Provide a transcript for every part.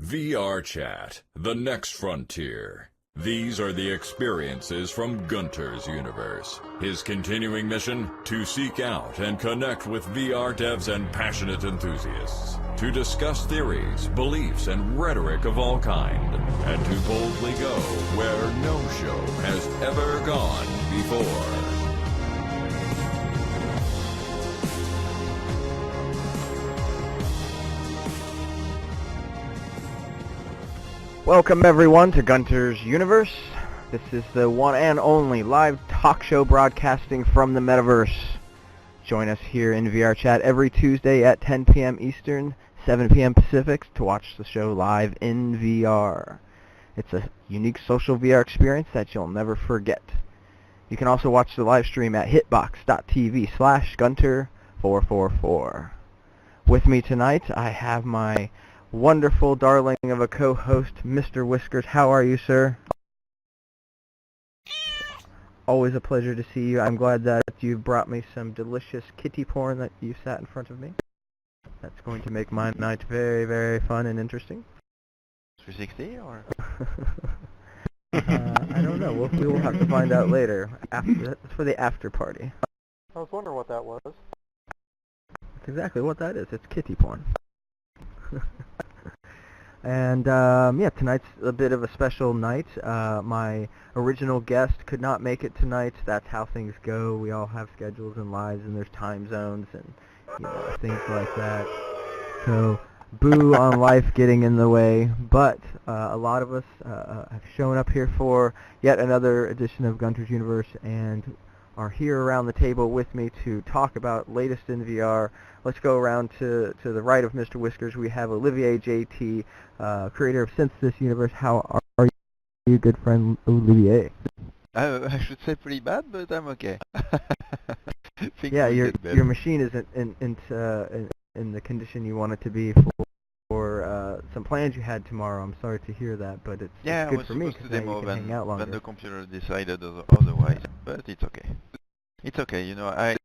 VRChat, the next frontier. These are the experiences from Gunter's universe. His continuing mission? To seek out and connect with VR devs and passionate enthusiasts. To discuss theories, beliefs, and rhetoric of all kind. And to boldly go where no show has ever gone before. Welcome everyone to Gunter's Universe. This is the one and only live talk show broadcasting from the metaverse. Join us here in VRChat every Tuesday at 10 p.m. Eastern, 7 p.m. Pacific to watch the show live in VR. It's a unique social VR experience that you'll never forget. You can also watch the live stream at hitbox.tv/Gunter444. With me tonight, I have my wonderful darling of a co-host, Mr. Whiskers. How are you, sir? Always a pleasure to see you. I'm glad that you've brought me some delicious kitty porn that you sat in front of me. That's going to make my night very, very fun and interesting. 360 or? I don't know. We will have to find out later. That's for the after party. I was wondering what that was. That's exactly what that is. It's kitty porn. And yeah, tonight's a bit of a special night. My original guest could not make it tonight. That's how things go. We all have schedules and lives, and there's time zones and things like that. So boo on life getting in the way. But a lot of us have shown up here for yet another edition of Gunter's Universe and are here around the table with me to talk about latest in VR. Let's go around to the right of Mr. Whiskers. We have OlivierJT, creator of Synthesis Universe. How are you, good friend Olivier? I should say pretty bad, but I'm okay. Yeah, your machine isn't in the condition you want it to be for some plans you had tomorrow. I'm sorry to hear that, but it's good for me because now you can hang out longer. Then the computer decided otherwise, but it's okay. It's okay, you know, I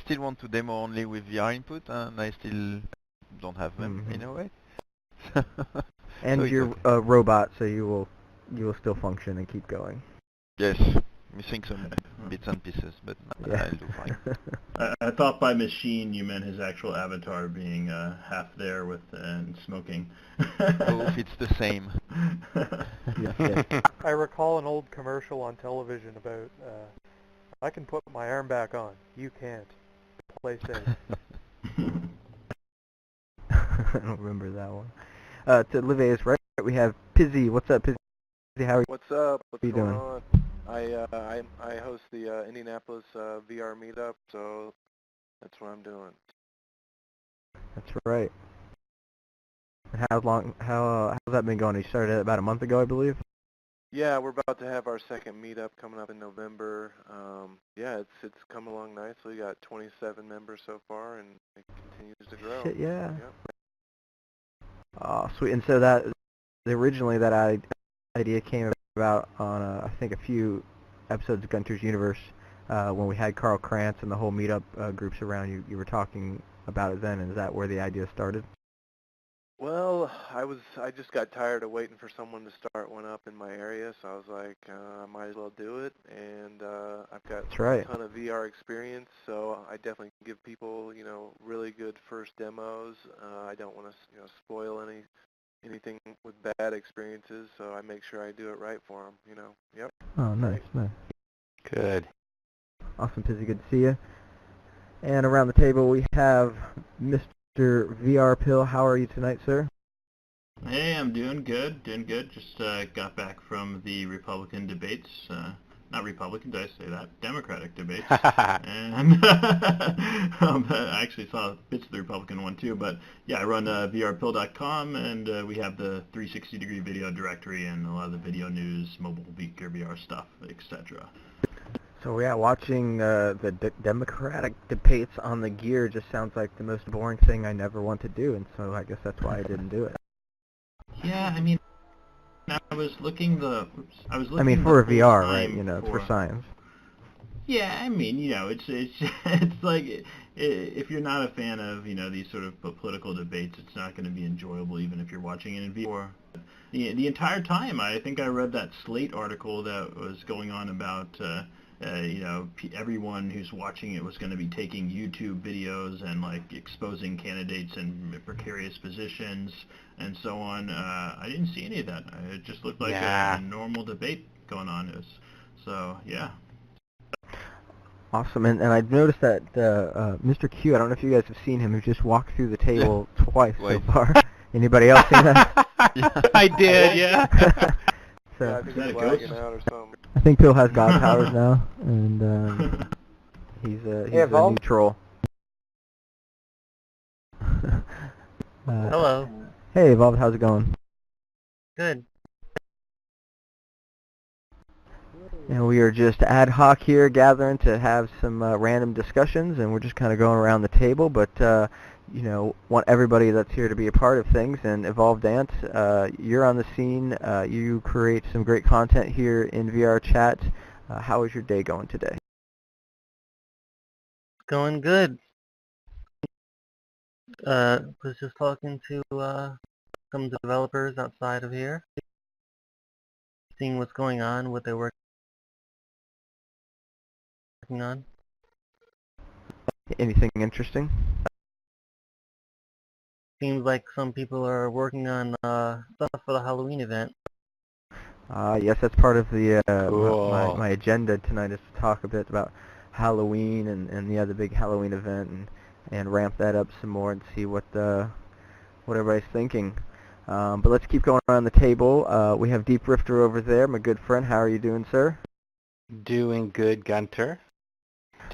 still want to demo only with VR input, and I still don't have them in a way. And so you're a robot, so you will still function and keep going. Yes, missing some bits and pieces, but yeah. I'll do fine. I thought by machine you meant his actual avatar being half there with and smoking. Oh, if it's the same. Yeah. I recall an old commercial on television about, I can put my arm back on. You can't. Play safe. I don't remember that one. To Olivier's right, we have Pizzy. What's up, Pizzy? How are you? What's up? What's going going on? on? I host the Indianapolis VR meetup, so that's what I'm doing. That's right. How's that been going? You started about a month ago, I believe. Yeah, we're about to have our second meetup coming up in November. Yeah, it's come along nicely. We got 27 members so far, and it continues to grow. Shit, yeah. Yep. Oh, sweet. And so originally that idea came about on I think a few episodes of Gunter's Universe when we had Carl Krantz and the whole meetup groups around. You were talking about it then, and is that where the idea started? Well, I just got tired of waiting for someone to start one up in my area, so I was like, I might as well do it, and I've got a ton of VR experience, so I definitely can give people, really good first demos. I don't want to, spoil anything with bad experiences, so I make sure I do it right for them, Yep. Oh, nice. Good. Awesome, Pizzy. Good to see you. And around the table we have Mr. VRPill. How are you tonight, sir? Hey, I'm doing good. Just got back from the Republican debates. Not Republican, did I say that? Democratic debates. And I actually saw bits of the Republican one too. But yeah, I run VRPill.com, and we have the 360-degree video directory and a lot of the video news, mobile gear VR stuff, etc. So yeah, watching the Democratic debates on the gear just sounds like the most boring thing I never want to do, and so I guess that's why I didn't do it. Yeah, I mean, I was looking for a VR, right? It's for science. Yeah, I mean, it's like if you're not a fan of these sort of political debates, it's not going to be enjoyable even if you're watching it in VR. The entire time, I think I read that Slate article that was going on about everyone who's watching it was going to be taking YouTube videos and like exposing candidates in precarious positions and so on. I didn't see any of that. It just looked like a normal debate going on. So yeah. Awesome, and I've noticed that Mr. Q, I don't know if you guys have seen him, who just walked through the table twice so far. Anybody else seen that? Yeah. I did, yeah. So, Yeah, I think he's lagging out or something. I think Bill has god powers now, and he's a new troll. Hello. Hey, Evolved, how's it going? Good. And we are just ad hoc here gathering to have some random discussions, and we're just kind of going around the table, but want everybody that's here to be a part of things. And Evolved Ant, you're on the scene. You create some great content here in VRChat. How is your day going today? Going good. Was just talking to some developers outside of here, seeing what's going on, what they're working on. Anything interesting? Seems like some people are working on stuff for the Halloween event. Yes, that's part of the Cool. my agenda tonight, is to talk a bit about Halloween and the big Halloween event, and ramp that up some more and see what everybody's thinking. But let's keep going around the table. We have Deep Rifter over there, my good friend. How are you doing, sir? Doing good, Gunter.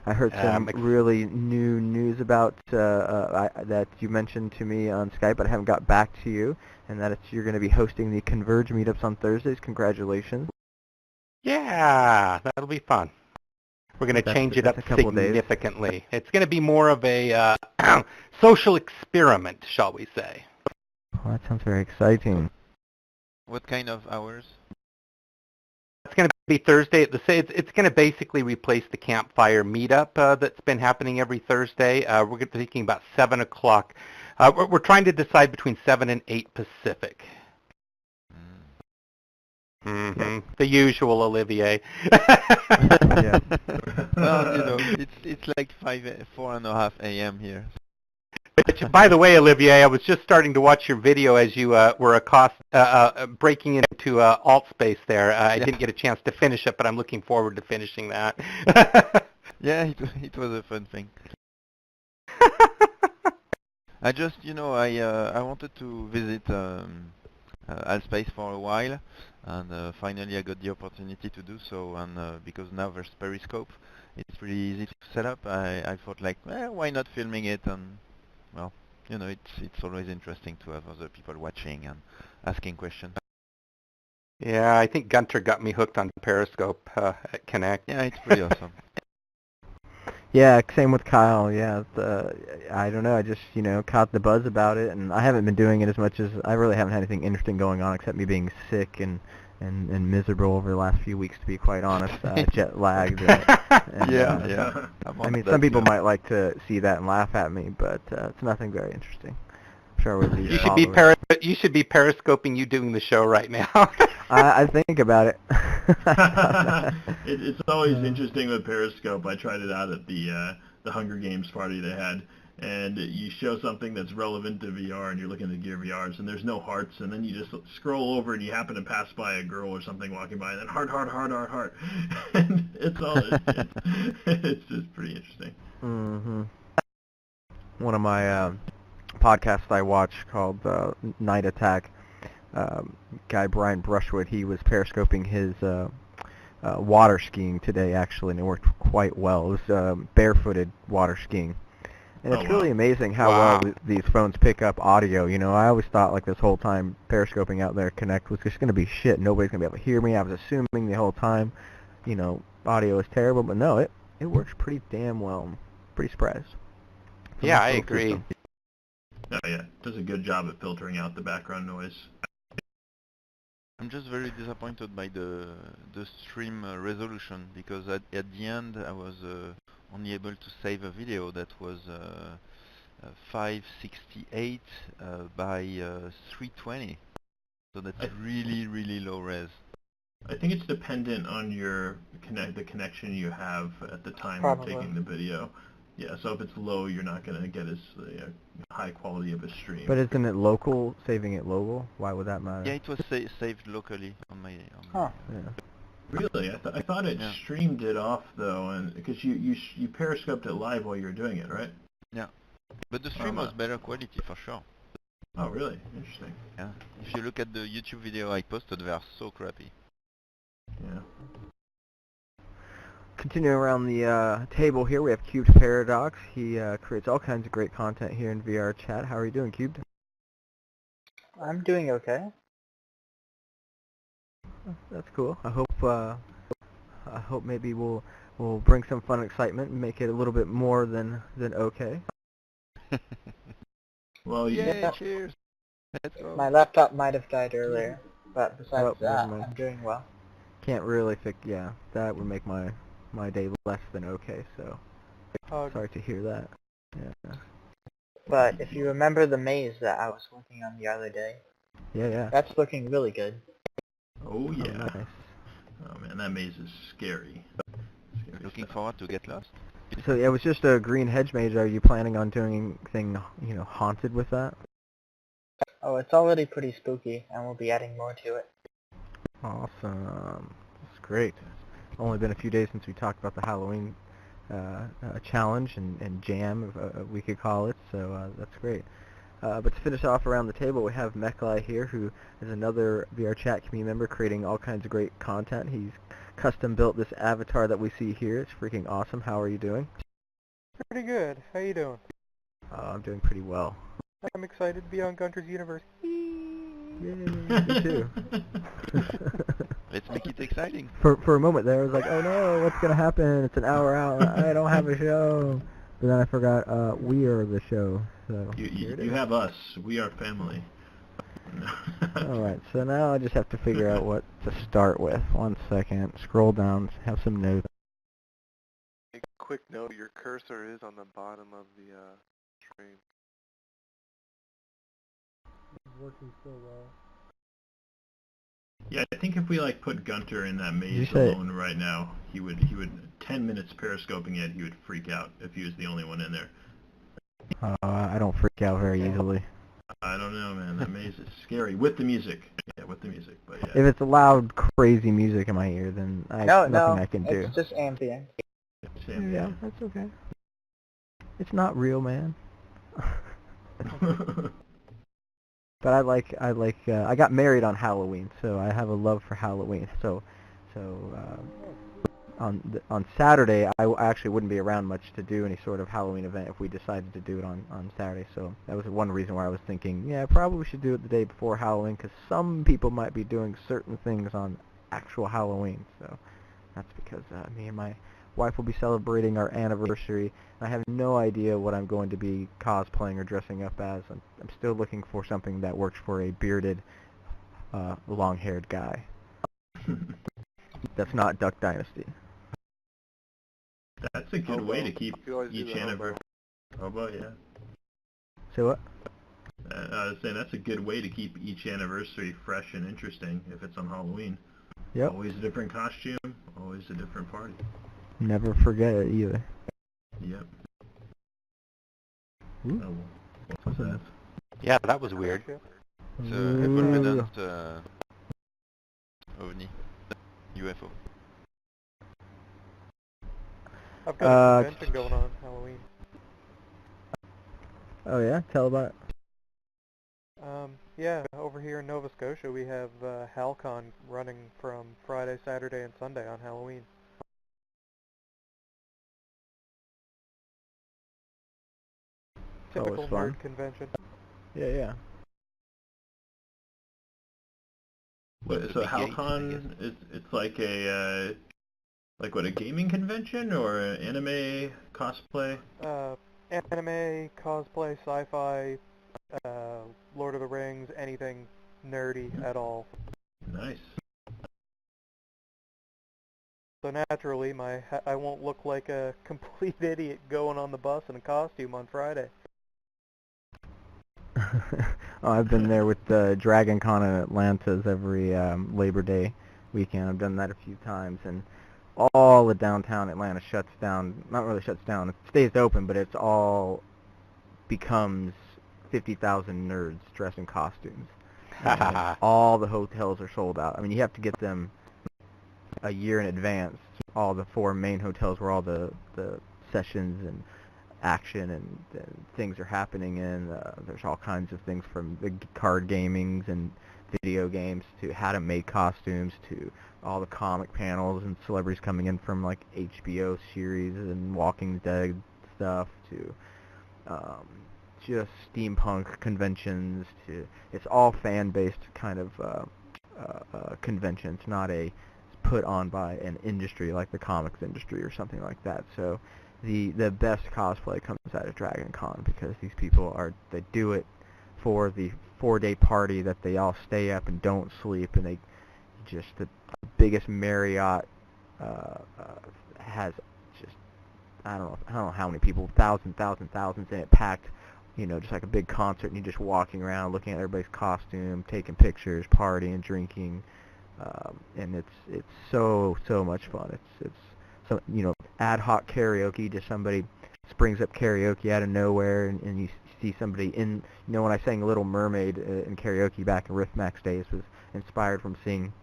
I heard some really new news about that you mentioned to me on Skype, but I haven't got back to you, and that you're going to be hosting the Converge meetups on Thursdays. Congratulations. Yeah, that'll be fun. We're going to change it up significantly. It's going to be more of a social experiment, shall we say. Oh, that sounds very exciting. What kind of hours? It's going to be Thursday. It's going to basically replace the campfire meetup that's been happening every Thursday. We're thinking about 7 o'clock. We're trying to decide between 7 and 8 Pacific. Mm-hmm. The usual, Olivier. Yeah. Well, it's like 4:30 a.m. here. Which, by the way, Olivier, I was just starting to watch your video as you were breaking into alt space there. I didn't get a chance to finish it, but I'm looking forward to finishing that. Yeah, it was a fun thing. I just, I wanted to visit Altspace for a while, and finally I got the opportunity to do so. And because now there's Periscope, it's pretty easy to set up. I thought, like, why not filming it? And well, it's always interesting to have other people watching and asking questions. Yeah, I think Gunter got me hooked on Periscope at Connect. Yeah, it's pretty awesome. Yeah, same with Kyle. Yeah, I don't know. I just caught the buzz about it, and I haven't been doing it as much as I really haven't had anything interesting going on except me being sick and miserable over the last few weeks, to be quite honest. Jet lagged. Yeah. I mean, some people might like to see that and laugh at me, but it's nothing very interesting. I'm sure we'll You should be periscoping you doing the show right now. I think about it. It's always interesting with Periscope. I tried it out at the Hunger Games party they had, and you show something that's relevant to VR, and you're looking at Gear VRs, and there's no hearts, and then you just scroll over, and you happen to pass by a girl or something walking by, and then heart, and it's just pretty interesting. Mm-hmm. One of my podcasts I watch called Night Attack. Guy Brian Brushwood, he was periscoping his water skiing today, actually, and it worked quite well. It was barefooted water skiing. And it's really amazing how well these phones pick up audio. I always thought, like, this whole time periscoping out there Connect was just going to be shit. Nobody's going to be able to hear me. I was assuming the whole time, audio is terrible, but no, it works pretty damn well. I'm pretty surprised. Yeah, I agree. Oh yeah, it does a good job at filtering out the background noise. I'm just very disappointed by the stream resolution, because at the end I was only able to save a video that was 568 by 320. So that's really low res. I think it's dependent on the connection you have at the time Probably. of taking the video. Yeah, so if it's low, you're not going to get as high quality of a stream. But isn't it local, saving it local? Why would that matter? Yeah, it was saved locally on my. Huh. Yeah. Really? I thought it Yeah. streamed it off, though, and because you periscoped it live while you were doing it, right? Yeah, but the stream was better quality for sure. Oh, really? Interesting. Yeah, if you look at the YouTube video I posted, they are so crappy. Yeah. Continuing around the table here, we have CubedParadox. He creates all kinds of great content here in VRChat. How are you doing, Cubed? I'm doing okay. That's cool. I hope maybe we'll bring some fun and excitement and make it a little bit more than okay. Well, Yay, Yeah. cheers! Let's go. My laptop might have died earlier, but besides Oh, that, never mind. I'm doing well. Can't really yeah, that would make my day less than okay, so sorry to hear that. Yeah. But if you remember the maze that I was working on the other day, Yeah. that's looking really good. Oh, yeah. Oh, nice. Oh, man, that maze is scary. Scary Looking stuff. forward to get lost. So yeah, it was just a green hedge maze. Are you planning on doing anything, haunted with that? Oh, it's already pretty spooky, and we'll be adding more to it. Awesome. That's great. Only been a few days since we talked about the Halloween challenge and jam, we could call it, so that's great. But to finish off around the table, we have Mechlei here, who is another VRChat community member creating all kinds of great content. He's custom built this avatar that we see here. It's freaking awesome. How are you doing? Pretty good. How you doing? I'm doing pretty well. I'm excited to be on Gunter's universe. Yay, me too. Let's make it exciting. For a moment there, I was like, oh no, what's gonna happen? It's an hour out. I don't have a show. But then I forgot we are the show. So here it You is. have us. We are family. Alright, so now I just have to figure out what to start with. 1 second. Scroll down, have some notes. A quick note, your cursor is on the bottom of the screen. Working so well. Yeah, I think if we put Gunter in that maze say- alone right now, he would 10 minutes periscoping it, he would freak out if he was the only one in there. I don't freak out very easily. I don't know, man. That maze is scary with the music. Yeah, with the music, but yeah. If it's loud, crazy music in my ear, then nothing I can do. It's just ambient. Same, Yeah, that's okay. It's not real, man. But I got married on Halloween, so I have a love for Halloween. So on Saturday, I actually wouldn't be around much to do any sort of Halloween event if we decided to do it on Saturday. So that was one reason why I was thinking, yeah, probably we should do it the day before Halloween, because some people might be doing certain things on actual Halloween. So that's because me and my wife will be celebrating our anniversary. I have no idea what I'm going to be cosplaying or dressing up as. I'm still looking for something that works for a bearded, long-haired guy. That's not Duck Dynasty. That's a good way to keep You always do each the anniversary. Hobo, yeah. Say what? I was saying that's a good way to keep each anniversary fresh and interesting if it's on Halloween. Yep. Always a different costume, always a different party. Never forget it either. Yep. Ooh. Oh, what was that? Yeah, that was weird. It's a evident ovni, UFO. I've got a Uh, convention going on Halloween. Oh yeah? Tell about it. Yeah, over here in Nova Scotia we have HalCon running from Friday, Saturday, and Sunday on Halloween. Always Typical fun. nerd convention. Yeah. What, It's a so big gate, I HalCon, it's like a, a gaming convention or an anime cosplay? Anime, cosplay, sci-fi, Lord of the Rings, anything nerdy at all. Nice. So naturally, I won't look like a complete idiot going on the bus in a costume on Friday. Oh, I've been there with Dragon Con in Atlanta's every Labor Day weekend. I've done that a few times, and all of downtown Atlanta shuts down. Not really shuts down. It stays open, but it's all becomes 50,000 nerds dressed in costumes. And all the hotels are sold out. I mean, you have to get them a year in advance. All the 4 main hotels where all the sessions and action and things are happening in. There's all kinds of things from the card gamings and video games to how to make costumes to all the comic panels and celebrities coming in from like HBO series and Walking Dead stuff to just steampunk conventions to it's all fan-based kind of convention. It's not a put on by an industry like the comics industry or something like that. So the best cosplay comes out of Dragon Con because these people they do it for the 4-day party that they all stay up and don't sleep, and they just the biggest Marriott has just I don't know how many people, thousands in it, packed, just like a big concert, and you're just walking around looking at everybody's costume, taking pictures, partying, drinking, and it's so much fun. It's so ad hoc karaoke, just somebody springs up karaoke out of nowhere, and you see somebody in, when I sang Little Mermaid in karaoke back in Riffmax days, was inspired from seeing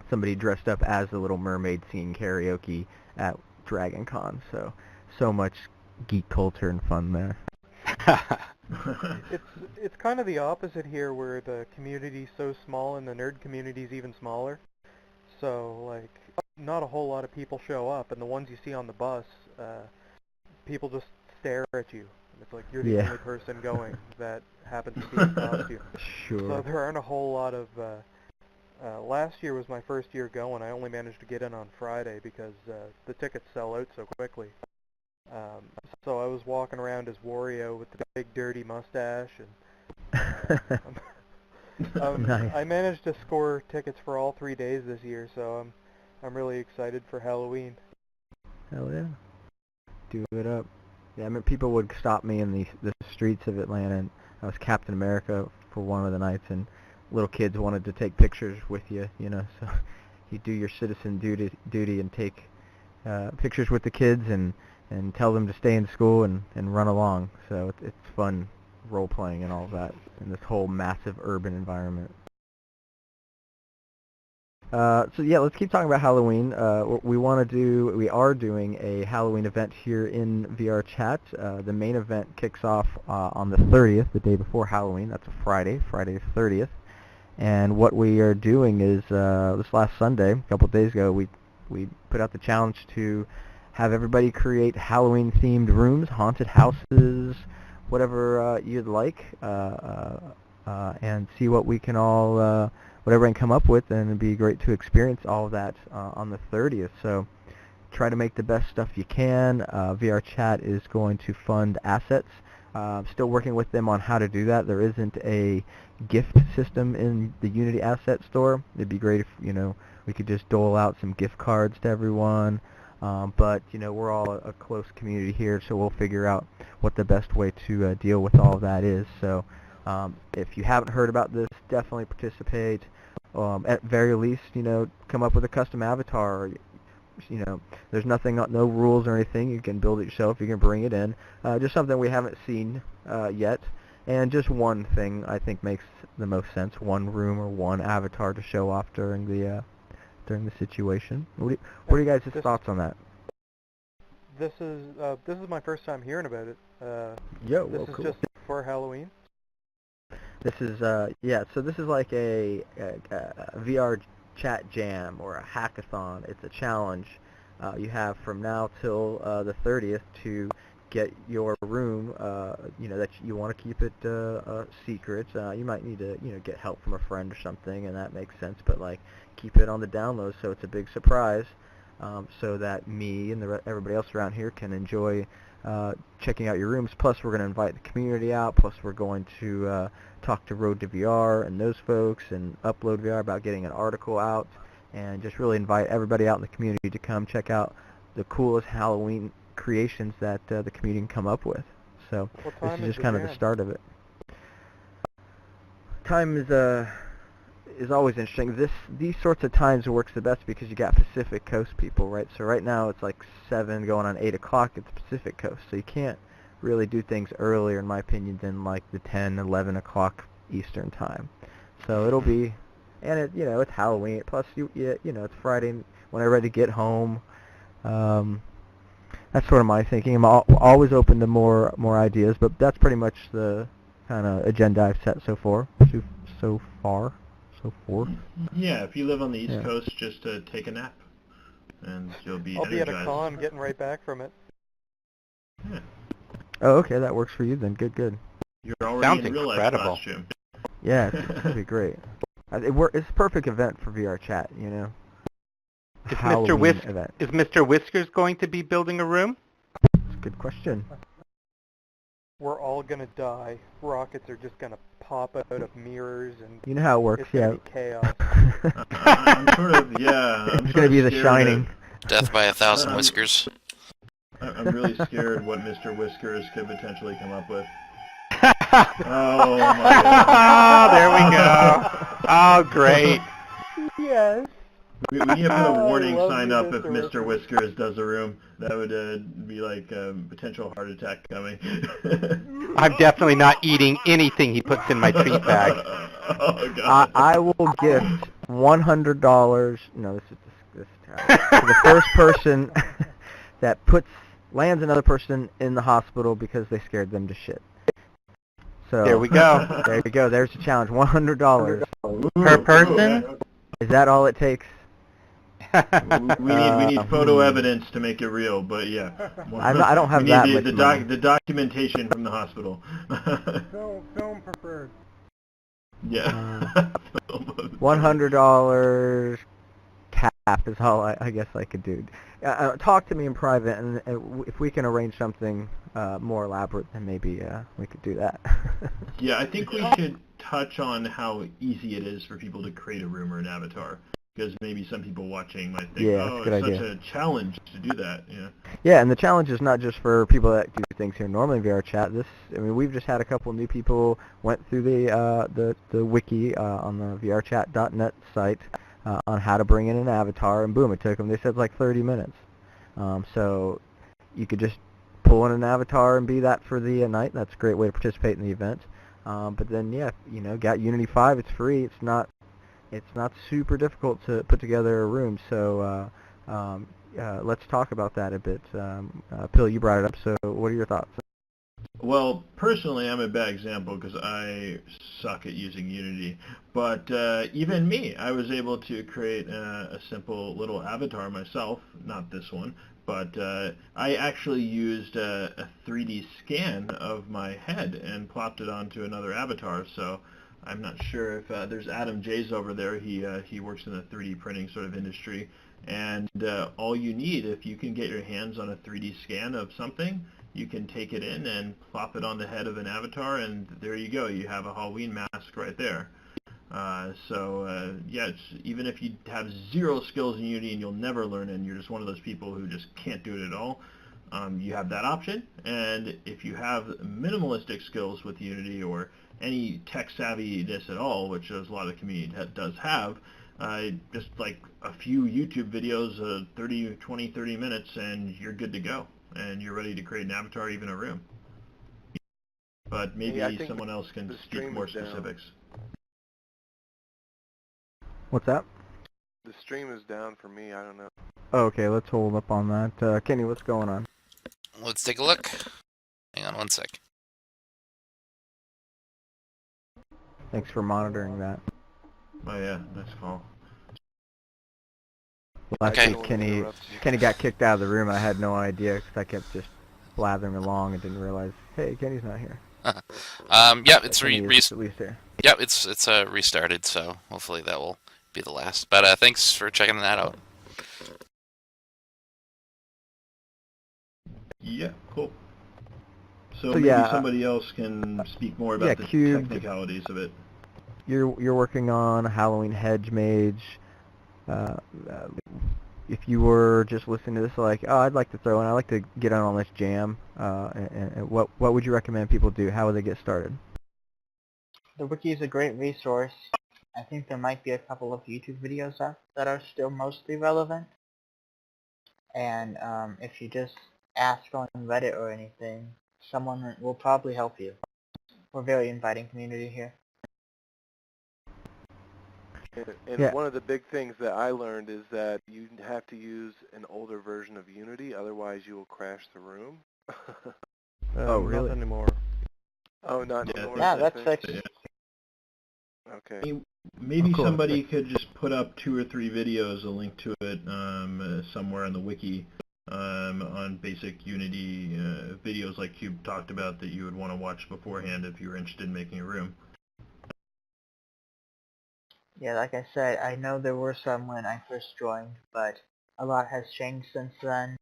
somebody dressed up as the Little Mermaid singing karaoke at Dragon Con. So much geek culture and fun there. It's kind of the opposite here, where the community's so small and the nerd community's even smaller. So like, not a whole lot of people show up, and the ones you see on the bus, people just stare at you. It's like you're the only person going that happens to be in costume. Sure. So there aren't a whole lot of. Last year was my first year going. I only managed to get in on Friday because the tickets sell out so quickly. So I was walking around as Wario with the big dirty mustache, and Nice. I managed to score tickets for all 3 days this year, so I'm really excited for Halloween. Hell yeah. Do it up. Yeah, I mean, people would stop me in the streets of Atlanta, and I was Captain America for one of the nights, and little kids wanted to take pictures with you, so you do your citizen duty and take pictures with the kids and tell them to stay in school and run along. So it's fun role-playing and all of that in this whole massive urban environment. So yeah, let's keep talking about Halloween. We are doing a Halloween event here in VRChat. The main event kicks off on the 30th, the day before Halloween. That's a Friday the 30th. And what we are doing is, this last Sunday, a couple of days ago, we put out the challenge to have everybody create Halloween-themed rooms, haunted houses, whatever you'd like, and see what we can all, what everyone come up with, and it'd be great to experience all of that on the 30th. So try to make the best stuff you can. VRChat is going to fund assets. Still working with them on how to do that. There isn't a gift system in the Unity Asset Store. It'd be great if, we could just dole out some gift cards to everyone. But, we're all a close community here, so we'll figure out what the best way to deal with all of that is. So if you haven't heard about this, definitely participate. At very least, come up with a custom avatar. There's no rules or anything. You can build it yourself. You can bring it in. Just something we haven't seen yet. And just one thing I think makes the most sense. One room or one avatar to show off during the situation. What are you guys' thoughts on that? This is my first time hearing about it. This is cool. just for Halloween. This is so this is like a VR chat jam or a hackathon. It's a challenge. You have from now till the 30th to get your room, that you want to keep it secret. You might need to, get help from a friend or something, and that makes sense. But keep it on the down low so it's a big surprise, so that me and everybody else around here can enjoy checking out your rooms. Plus, we're going to invite the community out. Plus, we're going to talk to Road to VR and those folks and Upload VR about getting an article out, and just really invite everybody out in the community to come check out the coolest Halloween creations that the community can come up with. So this is just kind of the start of it. Time is always interesting. These sorts of times works the best because you got Pacific Coast people, right? So right now it's like 7 going on 8 o'clock at the Pacific Coast. So you can't really do things earlier, in my opinion, than like the 10, 11 o'clock Eastern time. So it'll be, and it's Halloween. Plus, it's Friday when I'm ready to get home. That's sort of my thinking. I'm always open to more ideas, but that's pretty much the kind of agenda I've set so far. Yeah, if you live on the East Coast, just take a nap, and you'll be I'll energized. be at a con getting right back from it. Yeah. Oh, okay, that works for you then. Good. You're already Sounds in real life incredible. costume. Yeah, it's gonna be great. It's a perfect event for VRChat, Is Halloween event. Is Mr. Whiskers going to be building a room? That's a good question. We're all gonna die. Rockets are just gonna pop out of mirrors, and You know how it works, it's gonna be chaos. I'm sort of, yeah. I'm It's sort gonna of be The scared Shining. Death by 1,000 whiskers. I'm really scared what Mr. Whiskers could potentially come up with. Oh my god. There we go. Oh, great. Yes. We need to put a I warning love sign you, up if Mr. Mr. Whiskers does a room. That would be like a potential heart attack coming. I'm definitely not eating anything he puts in my treat bag. Oh god. I will gift $100. No, this is terrible. To the first person that lands another person in the hospital because they scared them to shit. So There we go. There you go. There's the challenge. $100 Per person? Is that all it takes? We need photo evidence to make it real, but yeah. I don't have we that need much money. the documentation from the hospital. Film preferred. Yeah. $100 cap is all I guess I could do. Talk to me in private, and if we can arrange something more elaborate, then maybe we could do that. Yeah, I think we should touch on how easy it is for people to create a room or an avatar. Because maybe some people watching might think, Yeah, oh, that's a it's good such idea. a challenge to do that. Yeah. Yeah, and the challenge is not just for people that do things here normally in VRChat. We've just had a couple new people went through the wiki on the VRChat.net site on how to bring in an avatar, and boom, it took them. They said like 30 minutes. So you could just pull in an avatar and be that for the night. That's a great way to participate in the event. But then, got Unity 5. It's free. It's not super difficult to put together a room. So let's talk about that a bit. Pill, you brought it up. So what are your thoughts? Well, personally, I'm a bad example because I suck at using Unity. But even me, I was able to create a simple little avatar myself. Not this one, but I actually used a 3D scan of my head and plopped it onto another avatar. So I'm not sure if there's Adam Jays over there. He works in the 3D printing sort of industry. And all you need, if you can get your hands on a 3D scan of something, you can take it in and plop it on the head of an avatar, and there you go. You have a Halloween mask right there. Even if you have zero skills in Unity and you'll never learn it, and you're just one of those people who just can't do it at all, you have that option. And if you have minimalistic skills with Unity or any tech savviness at all, which a lot of the community does have, just like a few YouTube videos, 30 minutes, and you're good to go. And you're ready to create an avatar, even a room. But maybe I think someone else can the speak stream more is down. specifics. What's that? The stream is down for me. I don't know. Okay, let's hold up on that. Kenny, what's going on? Let's take a look. Hang on one sec. Thanks for monitoring that. Oh yeah, nice call. Last Okay. week, Kenny got kicked out of the room, and I had no idea because I kept just blathering along and didn't realize, hey, Kenny's not here. Yeah, it's Kenny is at least here. yeah, it's restarted, so hopefully that will be the last. But thanks for checking that out. Yeah, cool. So So maybe yeah, somebody else can speak more about the Cubed, technicalities of it. you're working on a Halloween hedge mage. Uh, uh, if you were just listening to this, like, oh, I'd like to throw in, I'd like to get on this jam. And what would you recommend people do? How would they get started? The wiki is a great resource. I think there might be a couple of YouTube videos that are still mostly relevant. And if you just ask on Reddit or anything, someone will probably help you. We're a very inviting community here. And Yeah. one of the big things that I learned is that you have to use an older version of Unity, otherwise you will crash the room. Oh, really? Not anymore. Oh, not Yeah, anymore? Yeah, I that's think. fixed. Okay. Maybe Of course. somebody could just put up 2 or 3 videos, a link to it somewhere on the wiki on basic Unity videos like Cube talked about that you would want to watch beforehand if you were interested in making a room. Yeah, like I said, I know there were some when I first joined, but a lot has changed since then.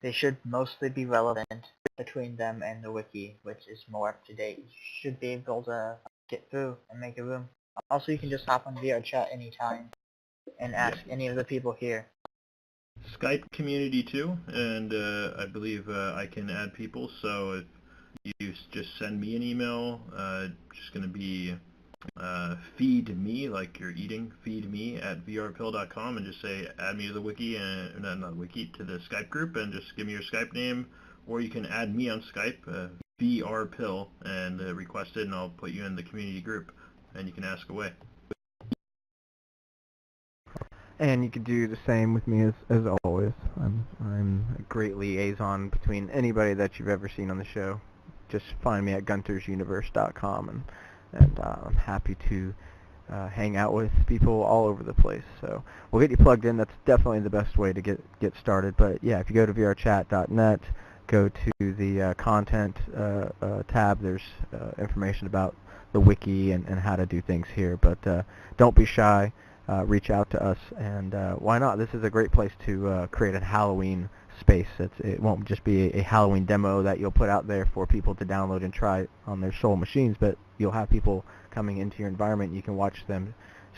They should mostly be relevant between them and the wiki, which is more up to date. You should be able to get through and make a room. Also, you can just hop on VRChat anytime and ask any of the people here. Skype community too, and I believe I can add people, so if you just send me an email, just going to be feed me, like you're eating, feed me at VRPill.com, and just say add me to the wiki, and not wiki, to the Skype group, and just give me your Skype name, or you can add me on Skype, VRPill, and request it, and I'll put you in the community group, and you can ask away. And you could do the same with me as always. I'm a great liaison between anybody that you've ever seen on the show. Just find me at guntersuniverse.com, and I'm happy to hang out with people all over the place. So we'll get you plugged in. That's definitely the best way to get started. But yeah, if you go to vrchat.net, go to the content tab, there's information about the wiki and how to do things here. But don't be shy. Reach out to us, and why not? This is a great place to create a Halloween space. It won't just be a Halloween demo that you'll put out there for people to download and try on their sole machines, but you'll have people coming into your environment. You can watch them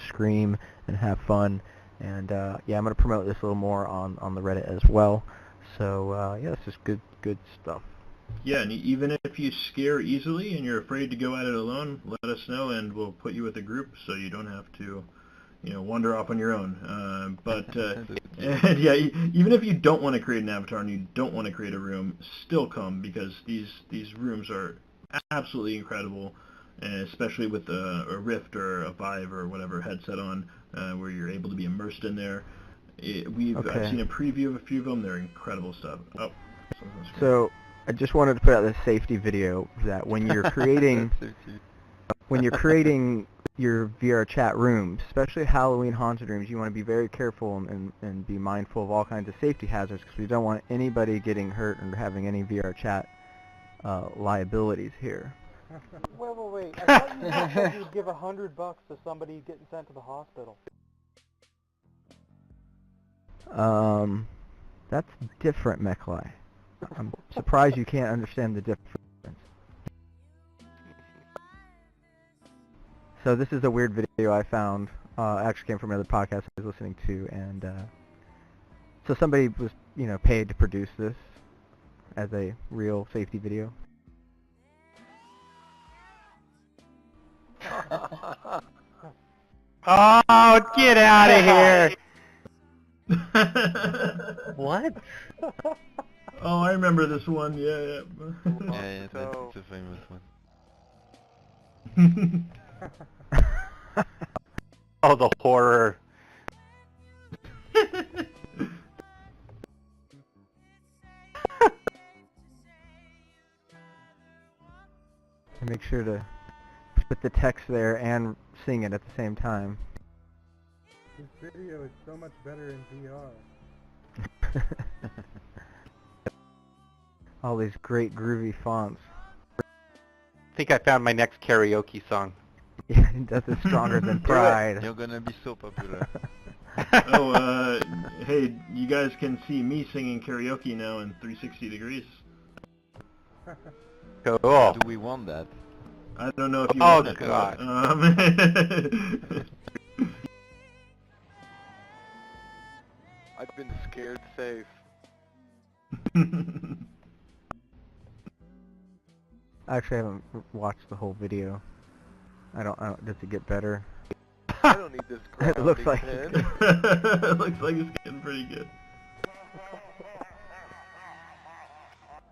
scream and have fun. And yeah, I'm going to promote this a little more on the Reddit as well. So yeah, this is good stuff. Yeah, and even if you scare easily and you're afraid to go at it alone, let us know, and we'll put you with a group so you don't have to, wander off on your own. And yeah, even if you don't want to create an avatar and you don't want to create a room, still come, because these rooms are absolutely incredible, and especially with a Rift or a Vive or whatever headset on, where you're able to be immersed in there. I've seen a preview of a few of them. They're incredible stuff. Oh, so I just wanted to put out this safety video that when you're creating your VRChat rooms, especially Halloween haunted rooms, you want to be very careful and be mindful of all kinds of safety hazards, because we don't want anybody getting hurt or having any VRChat liabilities here. Wait. I thought you said you'd give $100 to somebody getting sent to the hospital. That's different, Mechlei. I'm surprised you can't understand the difference. So this is a weird video I found. Actually came from another podcast I was listening to, and so somebody was, paid to produce this as a real safety video. Oh, get out of here! What? Oh, I remember this one. Yeah. Yeah, that's a famous one. Oh, the horror. And make sure to put the text there and sing it at the same time. This video is so much better in VR. All these great groovy fonts. I think I found my next karaoke song. Yeah, that's it stronger than pride. You're gonna be so popular. Oh, hey, you guys can see me singing karaoke now in 360 degrees. Cool. Do we want that? I don't know if you Oh, want it. God. I've been scared safe. I actually haven't watched the whole video. I don't. Does it get better? I don't need this It looks like grounding it's pen. It looks like it's getting pretty good.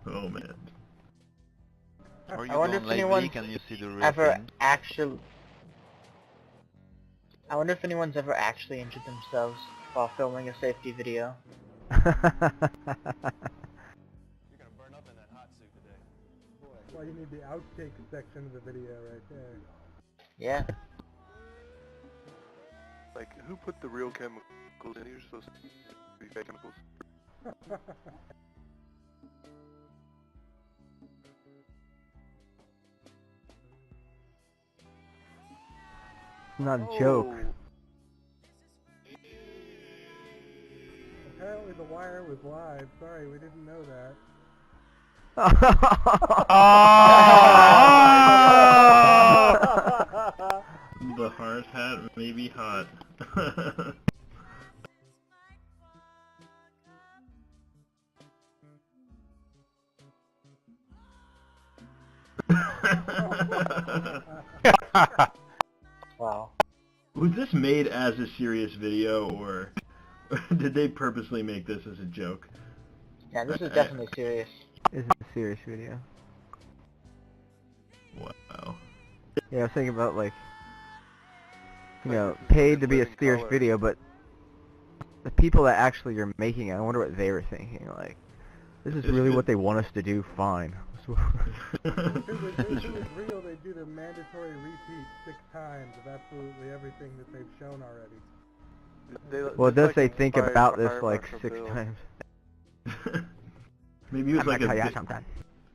Oh man. Or you I wonder go on if live anyone's leak and you see the real ever thing. actually... I wonder if anyone's ever actually injured themselves while filming a safety video. Well, you need the outtake section of the video right there. Yeah. Like, who put the real chemicals in? You're supposed to be fake chemicals. not a joke. Apparently the wire was live. Sorry, we didn't know that. The hard hat may be hot. Wow. Was this made as a serious video, or did they purposely make this as a joke? Yeah, this is definitely serious. This is a serious video. Wow. Yeah, I was thinking about like, you know, paid to be a serious video, but the people that actually are making it, I wonder what they were thinking. Like, this is really what they want us to do. Fine. If it was real, they'd do the mandatory repeat 6 times of absolutely everything that they've shown already. Well, it does say think inspired about by this Fire like Marshal 6 Bill. times. Maybe it was I'm like gonna tell you something.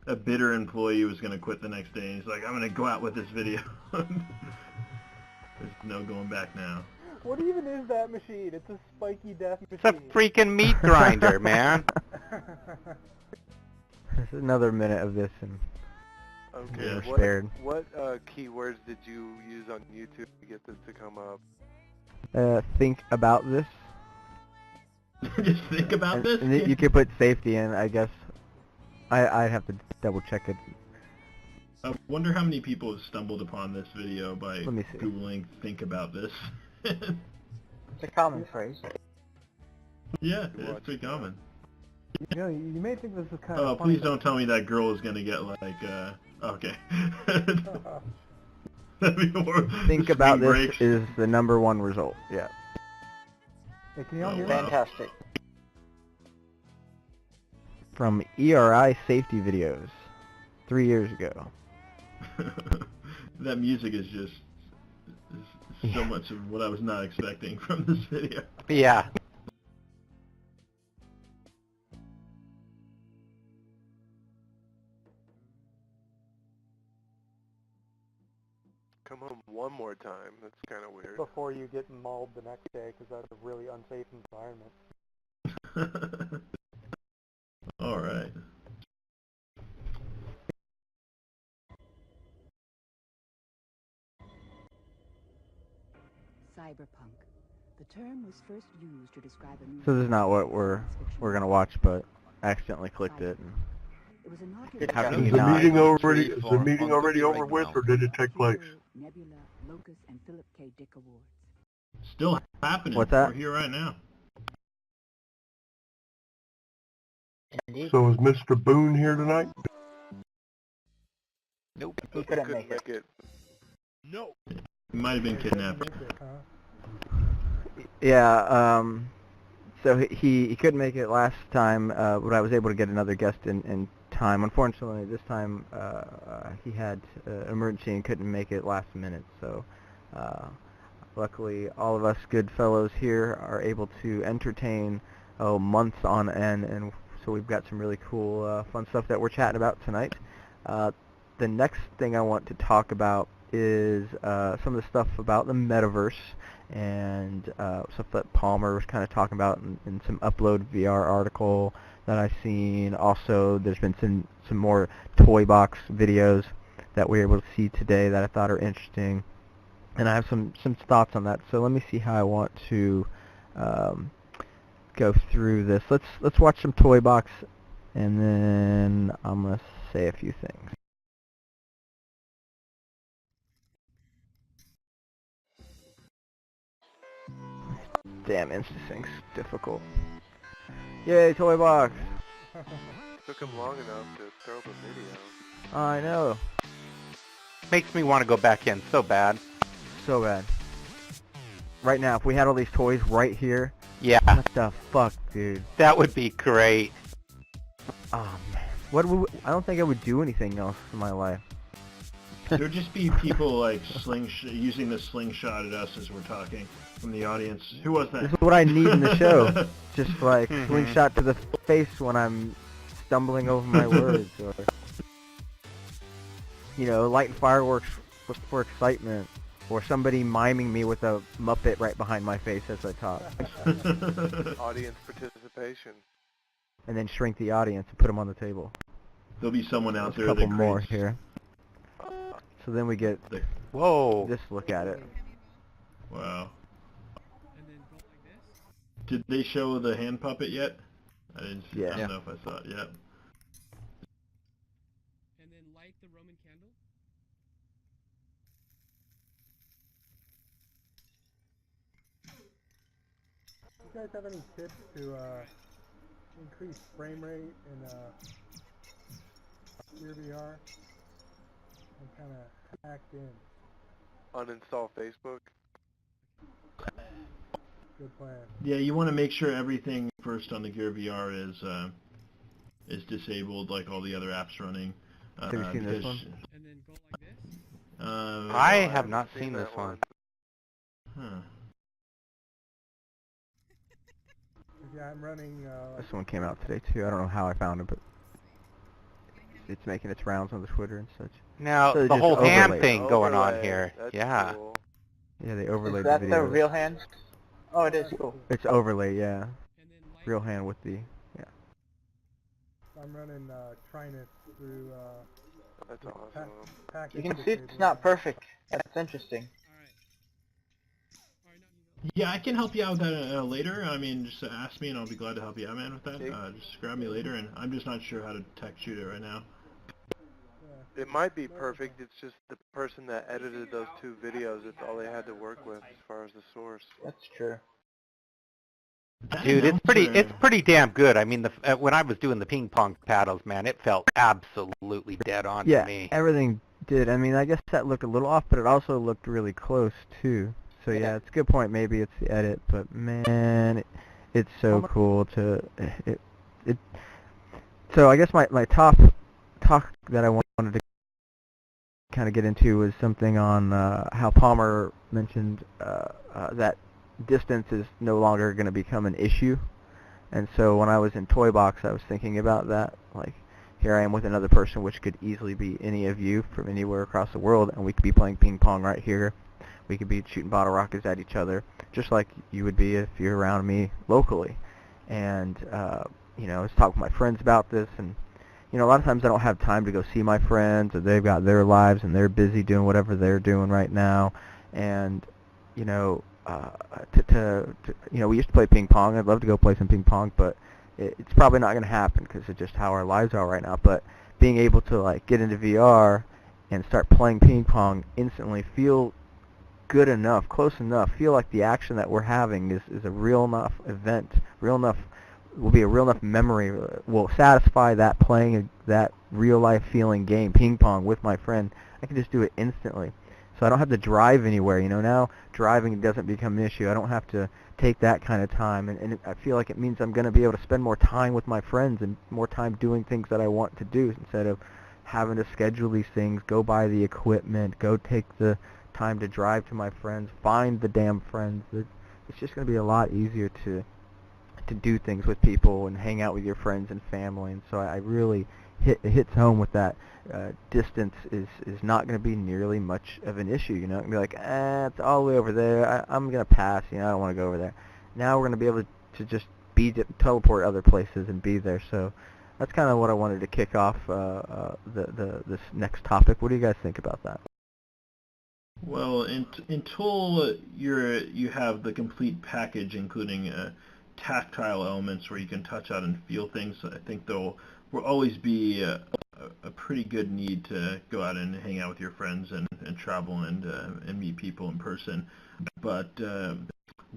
a bitter employee who was going to quit the next day, and he's like, I'm going to go out with this video. There's no going back now. What even is that machine? It's a spiky death machine. It's a freaking meat grinder, man. There's another minute of this, and Okay, we're what, spared. what keywords did you use on YouTube to get this to come up? Think about this. Just think about this. And then you could put safety in, I guess. I'd have to double check it. I wonder how many people have stumbled upon this video by Let me see. Googling think about this. It's a common phrase. Yeah, it's pretty common. You know, you may think this is kind Oh, of funny. please don't tell me that girl is going to get like, okay. That'd be more Think about spring this break. is the #1 result. Yeah. Hey, can y'all Oh, hear wow. me? Fantastic. From ERI safety videos 3 years ago. That music is just so much of what I was not expecting from this video. Yeah. Come home one more time. That's kind of weird. Before you get mauled the next day, because that's a really unsafe environment. All right. Cyberpunk. The term was first used to describe a new So this is not what we're gonna watch, but I accidentally clicked it. And It was inaugural. How can Is you the not? meeting already Three, is the four, meeting on already copy over right with, now. or did it take place? Nebula, Locus, and Philip K. Dick Awards. Still happening. What's that? We're here right now. Indeed. So is Mr. Boone here tonight? Nope. He couldn't make it. No. He might have been kidnapped. Make it, huh? yeah. So he couldn't make it last time, but I was able to get another guest in time. Unfortunately, this time he had an emergency and couldn't make it last minute. So luckily, all of us good fellows here are able to entertain months on end, and so we've got some really cool, fun stuff that we're chatting about tonight. The next thing I want to talk about is some of the stuff about the metaverse and stuff that Palmer was kind of talking about in some Upload VR article that I've seen. Also, there's been some more toy box videos that we were able to see today that I thought are interesting, and I have some thoughts on that. So let me see how I want to go through this. Let's watch some toy box, and then I'm gonna say a few things. Damn, InstaSync's difficult. Yay, toy box! Took him long enough to throw up a video. I know. Makes me want to go back in so bad. So bad. Right now, if we had all these toys right here, Yeah, what the fuck, dude? that would be great. Oh man, I don't think I would do anything else in my life. There'd just be people like using the slingshot at us as we're talking from the audience. Who was that? This is what I need in the show. Just like slingshot to the face when I'm stumbling over my words, or lighting fireworks for excitement, or somebody miming me with a Muppet right behind my face as I talk. Audience participation. And then shrink the audience and put them on the table. There'll be someone out there There's a that couple more creates here. So then we get Whoa. this look at it. Wow. Did they show the hand puppet yet? I didn't see. Yeah. I don't know if I saw it yet. And then light the Roman candle. You guys have any tips to increase frame rate in Gear VR? I'm kind of hacked in. Uninstall Facebook. Good plan. Yeah, you want to make sure everything first on the Gear VR is disabled, like all the other apps running. Have you seen this one? And then go like this. I have not seen this one. Huh. Yeah, I'm running. This one came out today too. I don't know how I found it, but it's making its rounds on the Twitter and such. Now, So they the just whole hand overlaid thing going on Overlay. here. That's Yeah. cool. Yeah, they Is overlaid that the the video. real hand? Oh, it is cool. It's overlay, yeah. And then light Real hand with the, yeah. I'm running Trinus through. That's the awesome. You can see it's not perfect. That's interesting. Yeah, I can help you out with that later. I mean, just ask me and I'll be glad to help you out, man, with that. Okay. Just grab me later, and I'm just not sure how to tech shoot it right now. It might be perfect. It's just the person that edited those two videos. It's all they had to work with as far as the source. That's true. That Dude, announcer- it's pretty damn good. I mean, when I was doing the ping pong paddles, man, it felt absolutely dead on Yeah, to me. everything did. I mean, I guess that looked a little off, but it also looked really close too. So yeah, it's a good point. Maybe it's the edit, but man, it's so cool to it. So I guess my talk that I wanted to kind of get into was something on how Palmer mentioned that distance is no longer going to become an issue. And so when I was in Toy Box, I was thinking about that. Like, here I am with another person, which could easily be any of you from anywhere across the world, and we could be playing ping pong right here. We could be shooting bottle rockets at each other, just like you would be if you're around me locally. And, I was talking with my friends about this, and, a lot of times I don't have time to go see my friends, or they've got their lives, and they're busy doing whatever they're doing right now. And, we used to play ping pong. I'd love to go play some ping pong, but it's probably not going to happen because of just how our lives are right now. But being able to, like, get into VR and start playing ping pong instantly, feel good enough, close enough, feel like the action that we're having is a real enough event, will be a real enough memory, will satisfy that playing that real life feeling game, ping pong, with my friend. I can just do it instantly. So I don't have to drive anywhere, now driving doesn't become an issue. I don't have to take that kind of time, and I feel like it means I'm going to be able to spend more time with my friends and more time doing things that I want to do instead of having to schedule these things, go buy the equipment, go take the time to drive to my friends, find the damn friends. It's just going to be a lot easier to do things with people and hang out with your friends and family. And so I really hits home with that. Distance is not going to be nearly much of an issue. You're not going to be like, it's all the way over there. I'm going to pass. I don't want to go over there. Now we're going to be able to just teleport other places and be there. So that's kind of what I wanted to kick off this next topic. What do you guys think about that? Well, until you have the complete package, including tactile elements where you can touch out and feel things, I think there will always be a pretty good need to go out and hang out with your friends and travel and meet people in person. But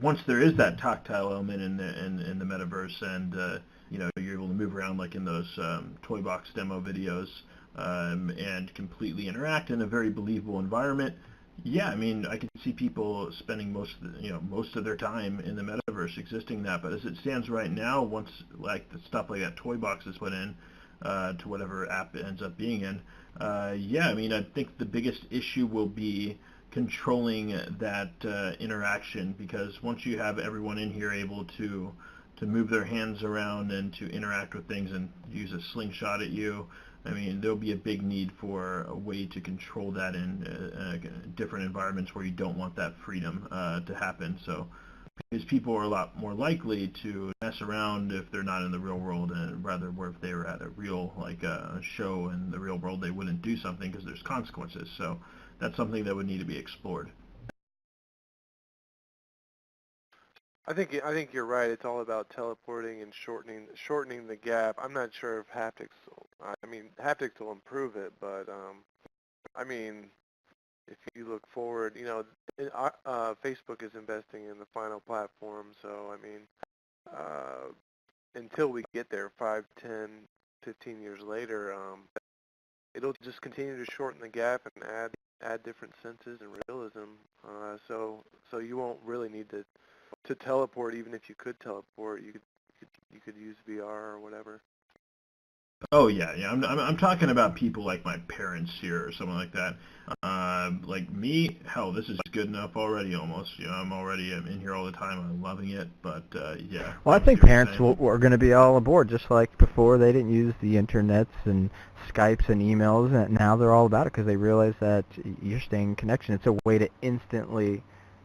once there is that tactile element in the metaverse, and you're able to move around like in those toy box demo videos, and completely interact in a very believable environment. Yeah, I mean, I can see people spending most of their time in the metaverse existing that. But as it stands right now, once like the stuff like that toy box is put in to whatever app it ends up being in, yeah, I mean, I think the biggest issue will be controlling that interaction, because once you have everyone in here able to move their hands around and to interact with things and use a slingshot at you, I mean, there'll be a big need for a way to control that in different environments where you don't want that freedom to happen. So, because people are a lot more likely to mess around if they're not in the real world, and rather where if they were at a real, like a show in the real world, they wouldn't do something because there's consequences. So that's something that would need to be explored. I think you're right. It's all about teleporting and shortening the gap. I'm not sure if haptics. I mean, haptics will improve it, but I mean, if you look forward, Facebook is investing in the final platform. So I mean, until we get there, 5, 10, 15 years later, it'll just continue to shorten the gap and add different senses and realism. So you won't really need to teleport. Even if you could teleport, you could use VR or whatever. Oh yeah. I'm talking about people like my parents here or something like that. Like me, hell, this is good enough already. Almost, I'm already in here all the time. I'm loving it. But yeah. Well, I think parents are going to be all aboard, just like before they didn't use the internets and Skypes and emails, and now they're all about it because they realize that you're staying in connection. It's a way to instantly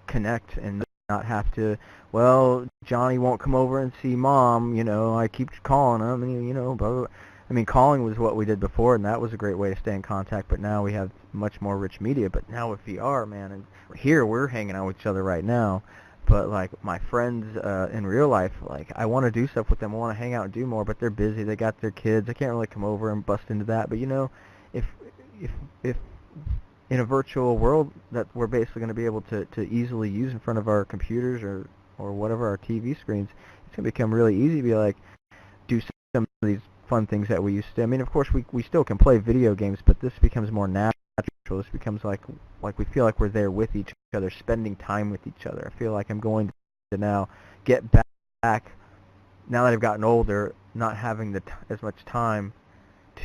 connect and not have to, well, Johnny won't come over and see Mom, I keep calling him, and, blah, blah. I mean, calling was what we did before, and that was a great way to stay in contact, but now we have much more rich media. But now with VR, man, and here we're hanging out with each other right now, but, like, my friends in real life, like, I want to do stuff with them, I want to hang out and do more, but they're busy, they got their kids, I can't really come over and bust into that, but, if in a virtual world that we're basically going to be able to easily use in front of our computers or whatever, our TV screens, it's going to become really easy to be like, do some of these fun things that we used to. I mean, of course, we still can play video games, but this becomes more natural. This becomes like we feel like we're there with each other, spending time with each other. I feel like I'm going to now get back, now that I've gotten older, not having as much time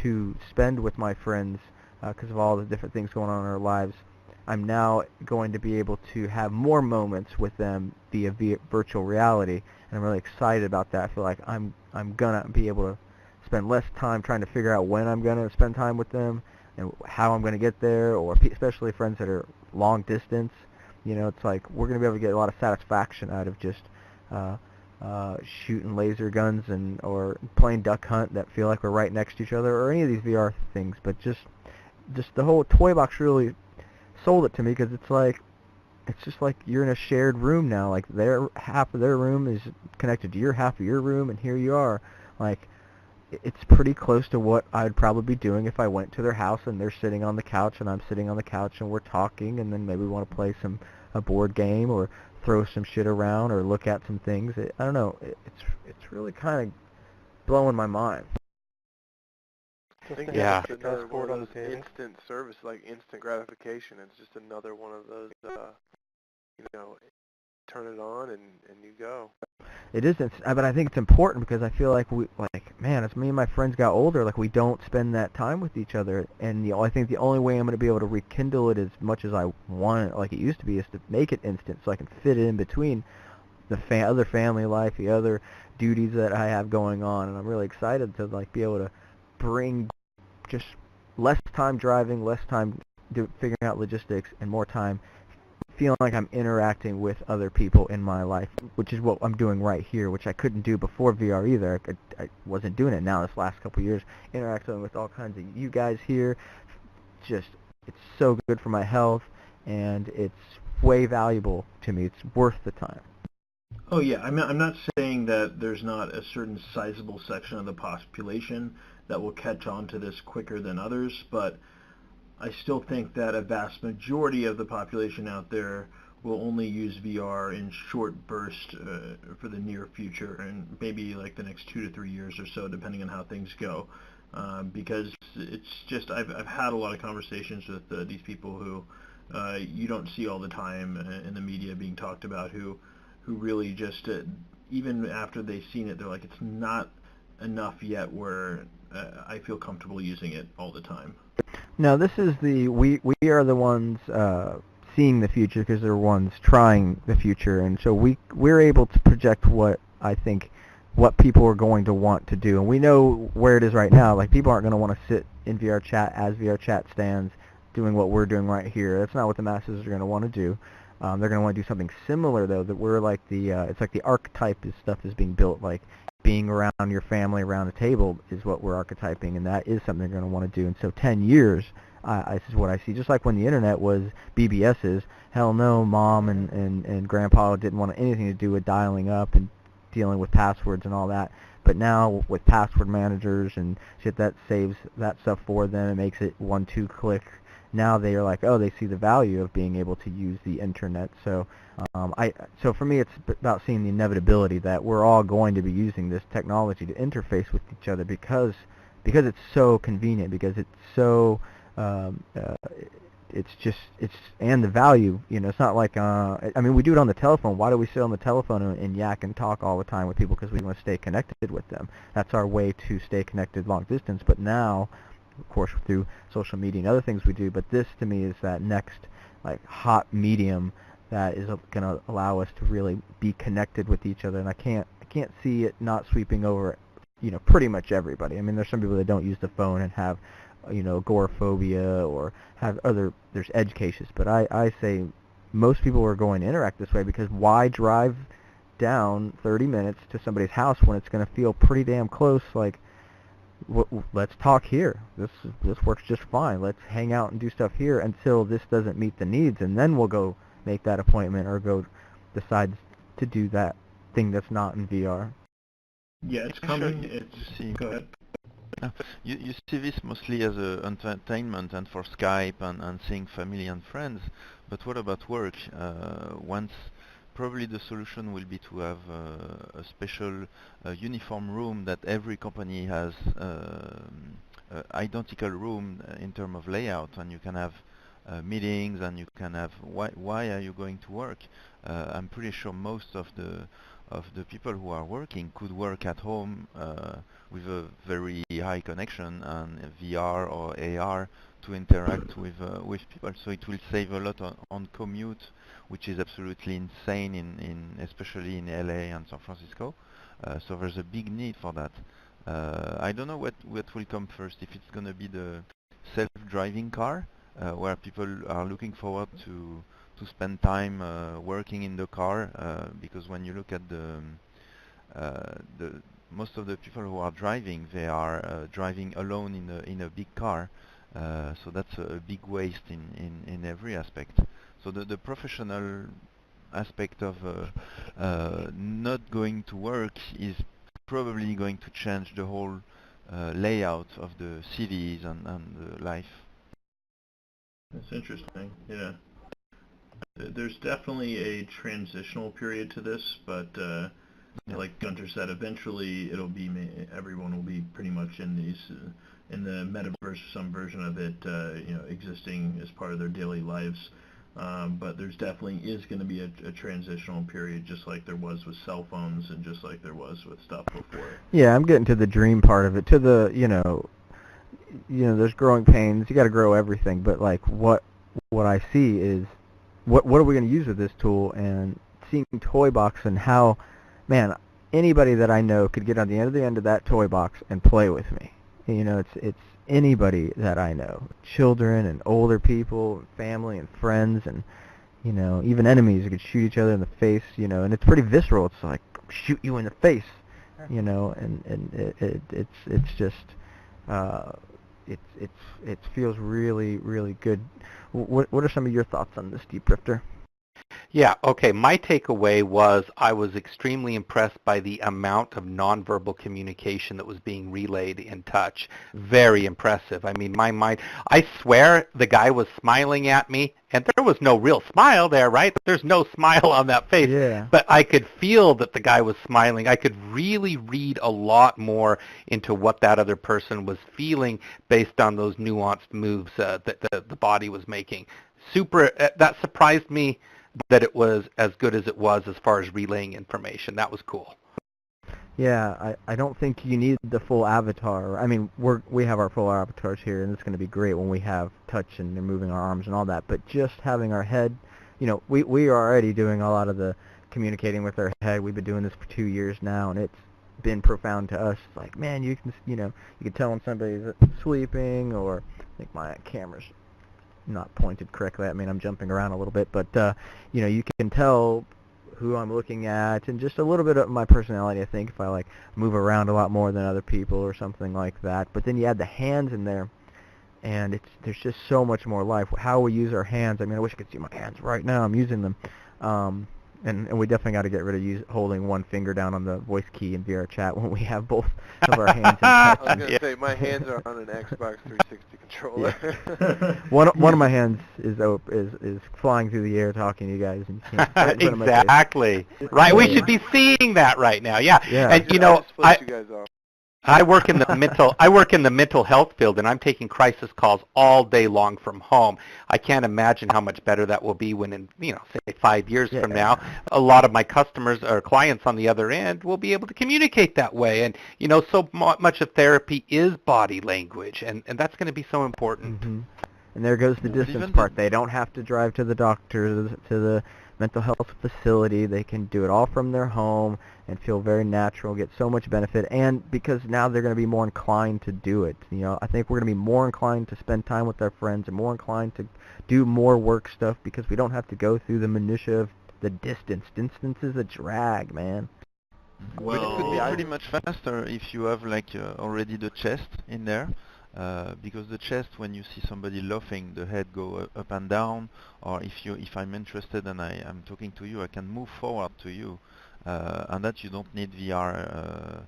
to spend with my friends because of all the different things going on in our lives. I'm now going to be able to have more moments with them via virtual reality, and I'm really excited about that. I feel like I'm gonna be able to spend less time trying to figure out when I'm gonna spend time with them and how I'm gonna get there, or especially friends that are long distance. It's like we're gonna be able to get a lot of satisfaction out of just shooting laser guns or playing duck hunt that feel like we're right next to each other, or any of these VR things. But just the whole toy box really sold it to me, because it's just like you're in a shared room now. Like half of their room is connected to your half of your room, and here you are. Like, it's pretty close to what I'd probably be doing if I went to their house and they're sitting on the couch and I'm sitting on the couch and we're talking, and then maybe we want to play a board game or throw some shit around or look at some things. I don't know. It's really kind of blowing my mind. Yeah. It's another one of those instant service, like instant gratification. It's just another one of those, turn it on and you go. It is, but I think it's important because I feel like as me and my friends got older, like we don't spend that time with each other, and I think the only way I'm going to be able to rekindle it as much as I want it, like it used to be, is to make it instant, so I can fit it in between the other family life, the other duties that I have going on, and I'm really excited to be able to bring just less time driving, less time figuring out logistics, and more time feeling like I'm interacting with other people in my life, which is what I'm doing right here, which I couldn't do before VR either. I wasn't doing it now this last couple of years, interacting with all kinds of you guys here. Just, it's so good for my health, and it's way valuable to me. It's worth the time. Oh yeah, I'm not saying that there's not a certain sizable section of the population that will catch on to this quicker than others, but I still think that a vast majority of the population out there will only use VR in short bursts for the near future, and maybe like the next 2 to 3 years or so, depending on how things go. Because it's just, I've had a lot of conversations with these people who you don't see all the time in the media being talked about, who really just, even after they've seen it, they're like, it's not enough yet where I feel comfortable using it all the time. No, this is we are the ones seeing the future because they're ones trying the future, and so we're able to project what people are going to want to do, and we know where it is right now. Like, people aren't going to want to sit in VRChat as VRChat stands doing what we're doing right here. That's not what the masses are going to want to do. They're going to want to do something similar, though, that we're like it's like the archetype is stuff is being built, like being around your family around a table is what we're archetyping, and that is something they're going to want to do. And so 10 years, this is what I see. Just like when the internet was BBS's, hell no, mom and grandpa didn't want anything to do with dialing up and dealing with passwords and all that. But now with password managers and shit, that saves that stuff for them and makes it 1-2 click. Now they are like, oh, they see the value of being able to use the internet. So so for me, it's about seeing the inevitability that we're all going to be using this technology to interface with each other because it's so convenient, because it's so and the value, it's not like I mean, we do it on the telephone. Why do we sit on the telephone and yak and talk all the time with people? Because we want to stay connected with them. That's our way to stay connected long distance. But now, of course, through social media and other things we do, but this to me is that next like hot medium that is going to allow us to really be connected with each other. And I can't see it not sweeping over pretty much everybody. I mean, there's some people that don't use the phone and have agoraphobia or have there's edge cases, but I say most people are going to interact this way, because why drive down 30 minutes to somebody's house when it's going to feel pretty damn close? Like, let's talk here. This works just fine. Let's hang out and do stuff here until this doesn't meet the needs, and then we'll go make that appointment or go decide to do that thing that's not in VR. Yeah, it's coming. Go ahead. You see this mostly as entertainment and for Skype and seeing family and friends, but what about work? Once probably the solution will be to have a special uniform room that every company has, identical room in terms of layout, and you can have meetings, and you can have why are you going to work? I'm pretty sure most of the people who are working could work at home with a very high connection and VR or AR to interact with people. So it will save a lot on commute, which is absolutely insane especially in LA and San Francisco. So there's a big need for that. I don't know what will come first, if it's going to be the self-driving car, where people are looking forward to spend time working in the car, because when you look at the most of the people who are driving, they are driving alone in a big car, so that's a big waste in every aspect. So the professional aspect of not going to work is probably going to change the whole layout of the cities and the life. That's interesting. Yeah. There's definitely a transitional period to this, but like Gunter said, eventually everyone will be pretty much in the metaverse, some version of it, existing as part of their daily lives. But there's definitely is going to be a transitional period, just like there was with cell phones and just like there was with stuff before. Yeah, I'm getting to the dream part of it. To the there's growing pains. You got to grow everything, but like what I see is what are we going to use with this tool, and seeing Toy Box and how, man, anybody that I know could get on the end of that Toy Box and play with me. You know, it's anybody that I know, children and older people, family and friends, and you know, even enemies who could shoot each other in the face. You know, and it's pretty visceral. It's like shoot you in the face. You know, and it's just it feels really good. What are some of your thoughts on this, Deep Drifter? Yeah, okay. My takeaway was I was extremely impressed by the amount of nonverbal communication that was being relayed in touch. Very impressive. I mean, my mind, I swear the guy was smiling at me, and there was no real smile there, right? There's no smile on that face. Yeah. But I could feel that the guy was smiling. I could really read a lot more into what that other person was feeling based on those nuanced moves that the body was making. Super, that surprised me that it was as good as it was as far as relaying information. That was cool. Yeah, I don't think you need the full avatar. I mean, we have our full avatars here, and it's going to be great when we have touch and moving our arms and all that. But just having our head, you know, we are already doing a lot of the communicating with our head. We've been doing this for 2 years now, and it's been profound to us. It's like, man, you can tell when somebody's sleeping, or I think my camera's not pointed correctly. I mean, I'm jumping around a little bit, but you know, you can tell who I'm looking at, and just a little bit of my personality, I think, if I like move around a lot more than other people or something like that. But then you add the hands in there, and there's just so much more life. How we use our hands. I mean, I wish I could see my hands right now. I'm using them. And we definitely got to get rid of holding one finger down on the voice key in VRChat when we have both of our hands in touch. I was going to say, my hands are on an Xbox 360 controller. Yeah. one of my hands is flying through the air talking to you guys. And you can't exactly. Right. We should be seeing that right now. Yeah. Yeah. And you know, I you guys off. I work in the mental health field, and I'm taking crisis calls all day long from home. I can't imagine how much better that will be when, in, you know, say 5 years from now, a lot of my customers or clients on the other end will be able to communicate that way. And you know, so much of therapy is body language, and that's going to be so important. Mm-hmm. And there goes the distance part. They don't have to drive to the doctor, to the mental health facility. They can do it all from their home and feel very natural, get so much benefit. And because now they're going to be more inclined to do it. You know, I think we're going to be more inclined to spend time with our friends and more inclined to do more work stuff because we don't have to go through the minutia of the distance. Distance is a drag, man. Well, but it could be pretty much faster if you have like already the chest in there. Because the chest, when you see somebody laughing, the head go up and down, or if I'm interested and I'm talking to you, I can move forward to you, and that you don't need VR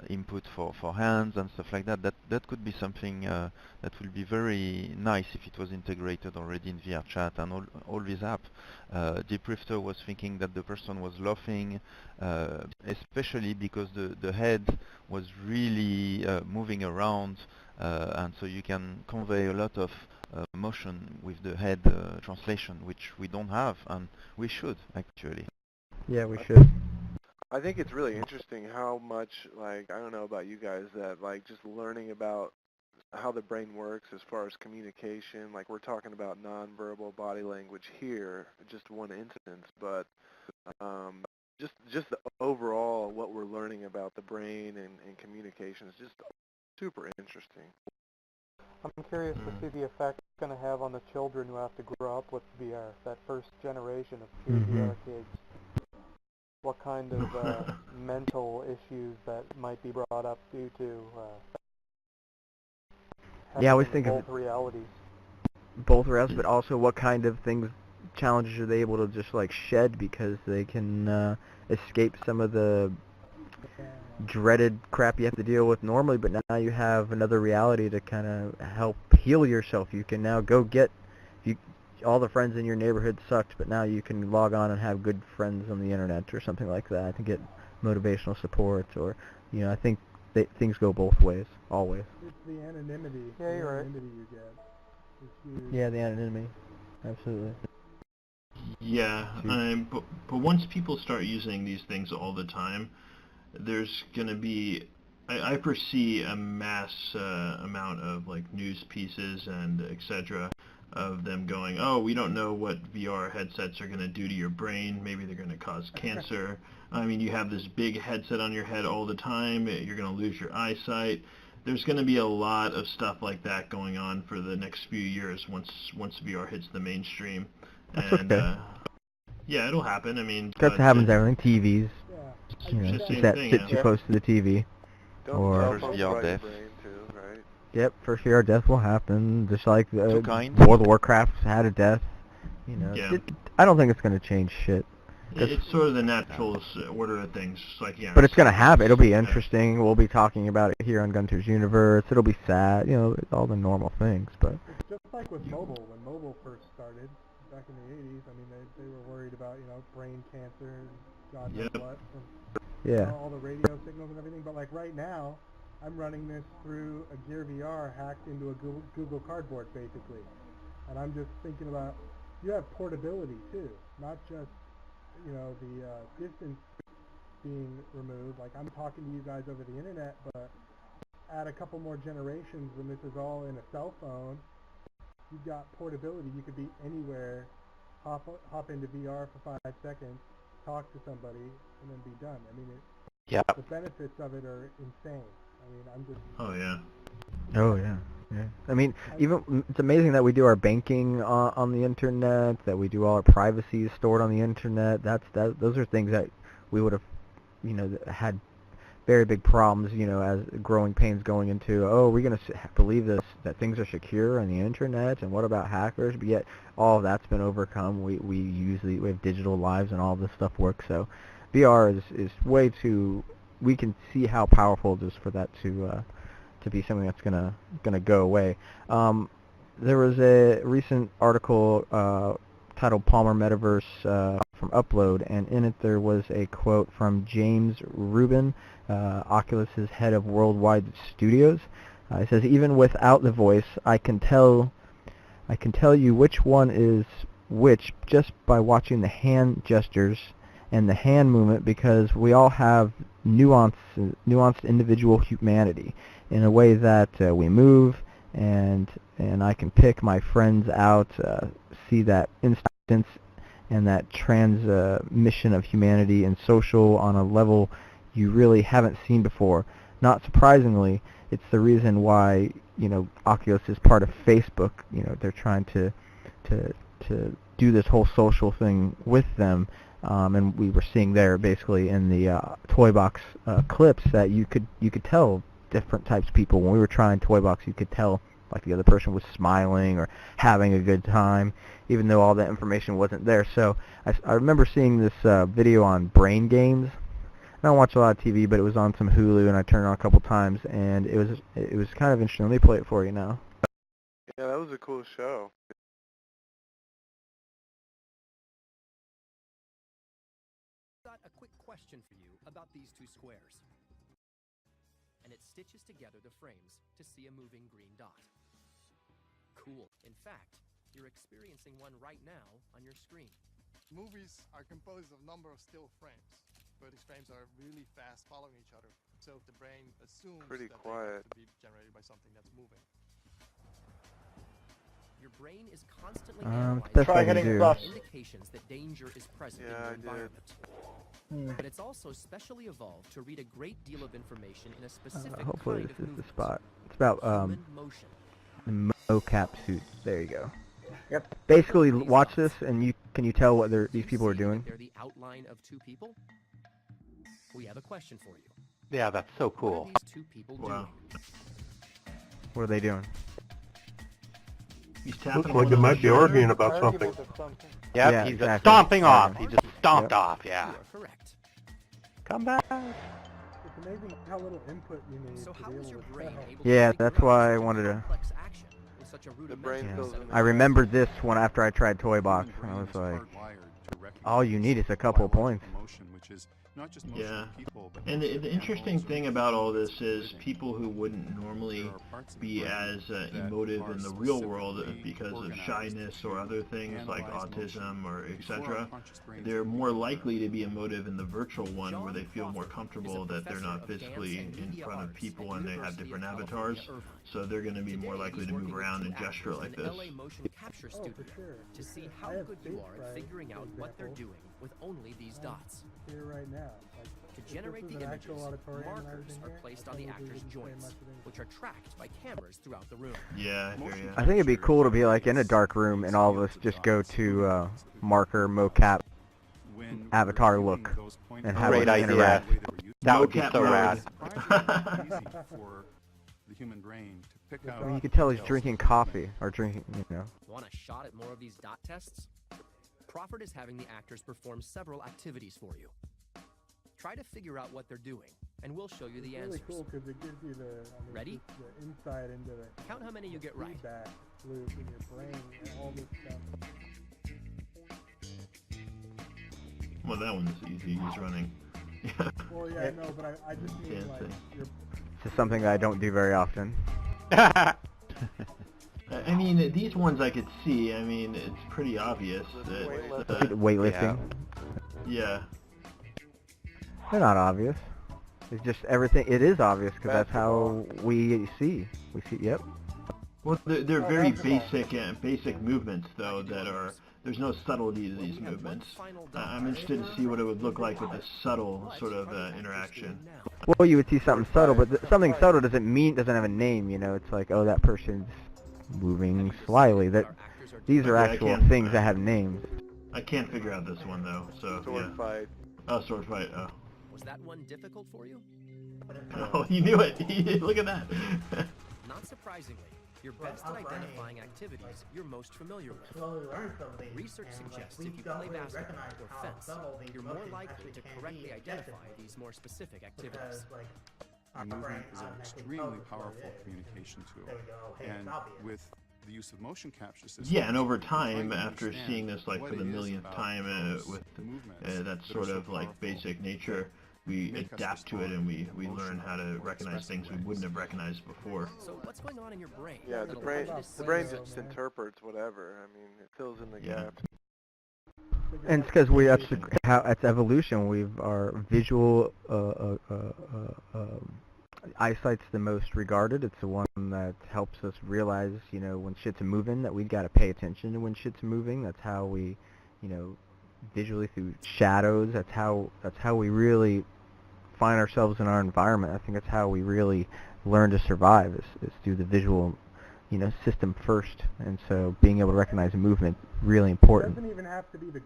input for hands and stuff like that. That could be something that will be very nice if it was integrated already in VRChat and all these apps. Deep Drifter was thinking that the person was laughing, especially because the head was really moving around. And so you can convey a lot of motion with the head translation, which we don't have, and we should, actually. Yeah, we should. I think it's really interesting how much, like, I don't know about you guys, that, like, just learning about how the brain works as far as communication, like, we're talking about nonverbal body language here, just one instance, but just the overall, what we're learning about the brain and communication is just super interesting. I'm curious to see the effect it's going to have on the children who have to grow up with VR, that first generation of pure VR kids. What kind of mental issues that might be brought up due to I always think both realities. Both realities, but also what kind of challenges are they able to just like shed because they can escape some of the dreaded crap you have to deal with normally, but now you have another reality to kind of help heal yourself. You can now go get all the friends in your neighborhood sucked, but now you can log on and have good friends on the internet or something like that to get motivational support, or you know, I think things go both ways, always. It's the anonymity. Yeah, you're right. Anonymity you get. Yeah, the anonymity, absolutely. Yeah, but once people start using these things all the time, there's going to be, I foresee a mass amount of like news pieces and etc. of them going, oh, we don't know what VR headsets are going to do to your brain. Maybe they're going to cause cancer. I mean, you have this big headset on your head all the time. You're going to lose your eyesight. there's going to be a lot of stuff like that going on for the next few years once VR hits the mainstream. That's and okay. yeah, it'll happen. I mean, That's what happens to everything. TVs. Yeah. You know, It's the same sit thing, too yeah. close to the TV. Don't Or cell First phones VR fry your death. brain too, right? Yep, first VR death will happen, just like Two kinds. World of Warcraft had a death. You know, Yeah. I don't think it's going to change shit. It's sort of the natural order of things. It's like, yeah, But it's going to happen. It'll be yeah. interesting. We'll be talking about it here on Gunters Universe. It'll be sad. You know, all the normal things. But It's just like with mobile. When mobile first started, back in the 80s, I mean, they were worried about, you know, brain cancer and God knows Yep. what. From, yeah, all the radio signals and everything. But like right now, I'm running this through a Gear VR hacked into a Google Cardboard, basically. And I'm just thinking about, you have portability too, not just, you know, the distance being removed. Like, I'm talking to you guys over the internet, but add a couple more generations when this is all in a cell phone, you've got portability. You could be anywhere, hop into VR for 5 seconds, talk to somebody, and then be done. I mean, the benefits of it are insane. I mean, I'm just... Oh, yeah. Oh yeah, yeah. I mean, even it's amazing that we do our banking on the internet, that we do all our privacy stored on the internet. Those are things that we would have, you know, had very big problems, you know, as growing pains going into. Oh, we're gonna believe this that things are secure on the internet, and what about hackers? But yet, all of that's been overcome. We have digital lives, and all this stuff works. So, VR is way too. We can see how powerful it is for that to be something that's gonna go away. There was a recent article titled Palmer Metaverse from Upload, and in it there was a quote from James Rubin, Oculus's head of worldwide studios. He says, "Even without the voice, I can tell you which one is which just by watching the hand gestures and the hand movement, because we all have nuanced individual humanity in a way that we move, and I can pick my friends out, see that instance and that transmission of humanity and social on a level you really haven't seen before. Not surprisingly, it's the reason why, you know, Oculus is part of Facebook. You know, they're trying to do this whole social thing with them." And we were seeing there basically in the Toy Box clips that you could tell different types of people. When we were trying Toy Box, you could tell like the other person was smiling or having a good time, even though all that information wasn't there. So I remember seeing this video on brain games. I don't watch a lot of TV, but it was on some Hulu, and I turned it on a couple times, and it was kind of interesting. Let me play it for you now. Yeah, that was a cool show. A quick question for you about these two squares. And it stitches together the frames to see a moving green dot. Cool. In fact, you're experiencing one right now on your screen. Movies are composed of a number of still frames, but these frames are really fast following each other. So the brain assumes Pretty that quiet. they have to be generated by something that's moving. Your brain is constantly Best I can analyzing do. indications that danger is present in Yeah, your I did. environment. But it's also specially evolved to read a great deal of information in a specific Hopefully kind this of is the movement. spot. It's about Human motion. mocap suits. There you go. Yep. Basically, watch this, and can you tell what these people are See doing? that they're the outline of two people? We have a question for you. Yeah, that's so What cool. are these two people doing? What are they doing? He's tapping Looks one like it on might the be shoulder. arguing about something. Yep, Yeah, he's exactly. stomping off. Okay. He just stomped Yep. off, yeah. You are correct. Come back. It's amazing how little input you need So to how be is able your to brain tell. able to Yeah, figure that's out why such I a wanted to. complex action with such a The brain rudimental fills set in of the I remembered this one after I tried Toy Box, and I was like, all you need is a couple of points. Yeah, and the interesting thing about all this is people who wouldn't normally be as emotive in the real world because of shyness or other things like autism or etc., they're more likely to be emotive in the virtual one where they feel more comfortable that they're not physically in front of people and they have different avatars, so they're going to be more likely to move around and gesture like this. LA motion capture studio to see how good you are at figuring out what they're doing with only these dots. Here right now. Like, To generate the images, markers are placed on the actor's joints, which are tracked by cameras throughout the room. Yeah, I hear ya. I think it'd be cool to be like in a dark room and all of us just go to marker mocap avatar look and have Great it idea. interact. That would be Mocap so mode. rad. for the human brain to pick out. I mean, you could tell he's drinking coffee or drinking, you know. Want a shot at more of these dot tests? Crawford is having the actors perform several activities for you. Try to figure out what they're doing, and we'll show you the answers. It's really cool because it gives you Ready? the insight into the Count how many you get right. feedback loop in your brain and all this stuff. Well, that one's easy. He's running. Well, yeah, no, but I just mean Can't like say. your This is something that I don't do very often. I mean, these ones I could see. I mean, it's pretty obvious. Weightlifting. Yeah. They're not obvious. It's just everything. It is obvious because that's how we see. We see. Yep. Well, they're very basic movements though that are. There's no subtlety to these movements. I'm interested to see what it would look like with a subtle sort of interaction. Well, you would see something subtle, but something subtle doesn't have a name. You know, it's like, oh, that person's moving slyly. These are actual things that have names. I can't figure out this one though. So Sword fight. Oh, sword fight. Oh. Was that one difficult for you? Oh, you knew it. Look at that. Not surprisingly, you're best at identifying activities you're most familiar with. Research suggests if you play basketball or fence, you're more likely to correctly identify these more specific activities. Movement is an extremely powerful communication tool, and with the use of motion capture systems. Yeah, and over time, after seeing this like for the millionth time with that sort of like basic nature, we adapt to it and we learn how to recognize things we wouldn't have recognized before. So what's going on in your brain? Yeah, the brain just interprets whatever. I mean, it fills in the gaps. And it's because that's evolution. Our visual eyesight's the most regarded. It's the one that helps us realize, you know, when shit's moving, that we've got to pay attention to when shit's moving. That's how we, you know, visually through shadows. That's how we really find ourselves in our environment. I think that's how we really learn to survive is through the visual, you know, system first. And so being able to recognize movement really important. It doesn't even have to be the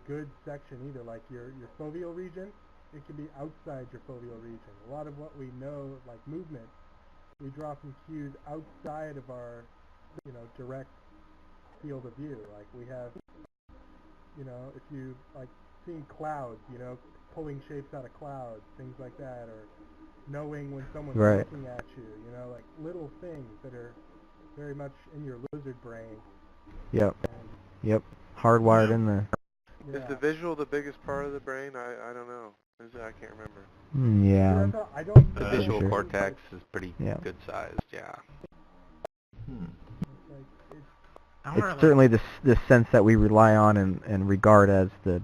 good section either. Like your foveal region, it can be outside your foveal region. A lot of what we know, like movement, we draw from cues outside of our, you know, direct field of view. Like we have, you know, if you like seeing clouds, you know, pulling shapes out of clouds, things like that, or knowing when someone's looking at you, you know, like little things that are very much in your lizard brain. Yep. Yep. Hardwired in there. Yeah. Is the visual the biggest part of the brain? I don't know. I can't remember. Yeah. The visual cortex is pretty good sized. Yeah. It's certainly the sense that we rely on and regard as the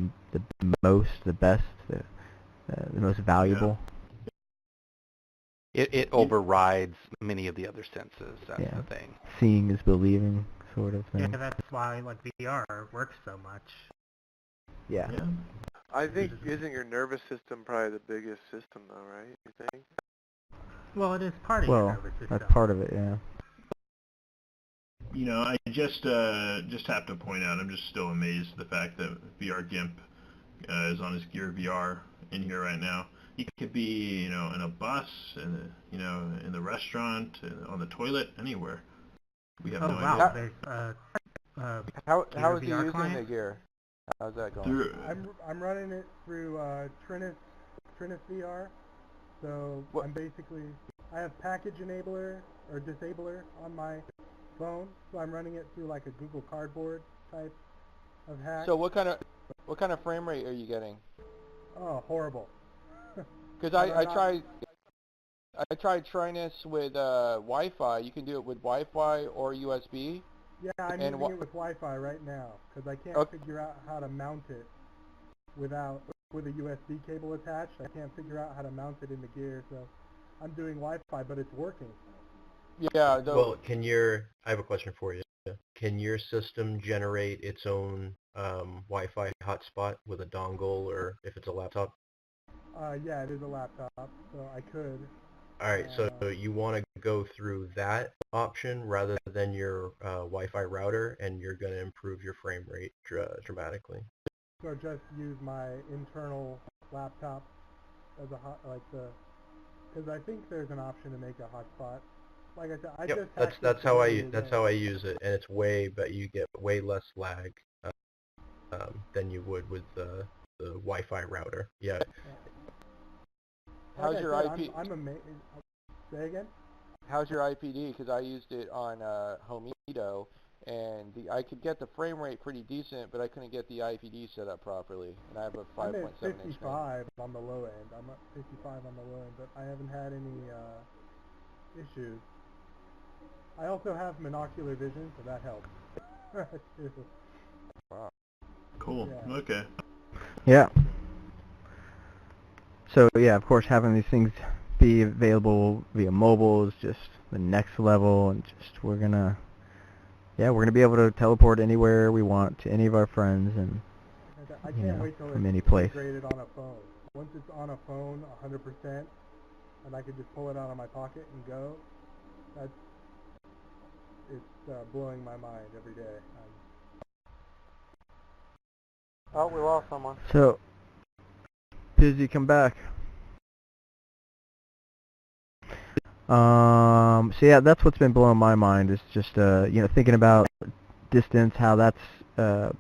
most, the best, the most valuable. It overrides many of the other senses. That's the thing. Seeing is believing, sort of thing. Yeah, that's why like VR works so much. Yeah. I think isn't your nervous system probably the biggest system though, right? You think? Well, it is part of your nervous system. That's part of it, yeah. You know, I just have to point out, I'm just still amazed at the fact that VR Gimp is on his Gear VR in here right now. He could be, you know, in a bus, you know, in the restaurant, on the toilet, anywhere. We have no idea. How is he using the gear? How's that going? I'm running it through Trinus VR. So I have package enabler or disabler on my phone, so I'm running it through like a Google Cardboard type of hack. So what kind of frame rate are you getting? Oh, horrible. Because I tried Trinus with Wi-Fi. You can do it with Wi-Fi or USB. Yeah, I'm using it with Wi-Fi right now because I can't figure out how to mount it with a USB cable attached. I can't figure out how to mount it in the gear, so I'm doing Wi-Fi, but it's working. Yeah. Well, I have a question for you. can your system generate its own Wi-Fi hotspot with a dongle, or if it's a laptop? Yeah, it is a laptop, so I could. Alright, so you want to go through that option rather than your Wi-Fi router, and you're going to improve your frame rate dramatically. So just use my internal laptop as a because I think there's an option to make a hotspot. Like I said, I just that's how I use it, and it's but you get way less lag than you would with the Wi-Fi router. Yeah. How's your IP? I'm amazed. Say again? How's your IPD? Because I used it on Homedo, and I could get the frame rate pretty decent, but I couldn't get the IPD set up properly. And I have a 5.7 inch. I'm at 55 on the low end. I'm at 55 on the low end, but I haven't had any issues. I also have monocular vision, so that helps. Wow. Cool. Yeah. Okay. Yeah. So yeah, of course, having these things be available via mobile is just the next level, and just we're gonna be able to teleport anywhere we want to any of our friends, and I can't wait till from it's any place. integrated on a phone. Once it's on a phone, 100%, and I could just pull it out of my pocket and go. It's blowing my mind every day. Oh, we lost someone. So, Pizzy, come back. So yeah, that's what's been blowing my mind, is just thinking about distance, how that's how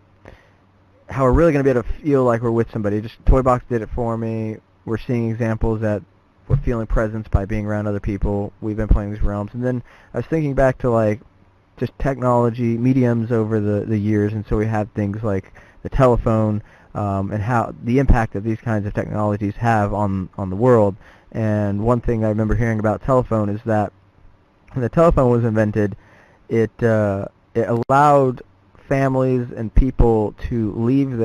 we're really going to be able to feel like we're with somebody. Just Toybox did it for me. We're seeing examples that we're feeling presence by being around other people. We've been playing these realms, and then I was thinking back to like just technology mediums over the years, and so we have things like the telephone, and how the impact that these kinds of technologies have on the world. And one thing I remember hearing about telephone is that when the telephone was invented, it allowed families and people to leave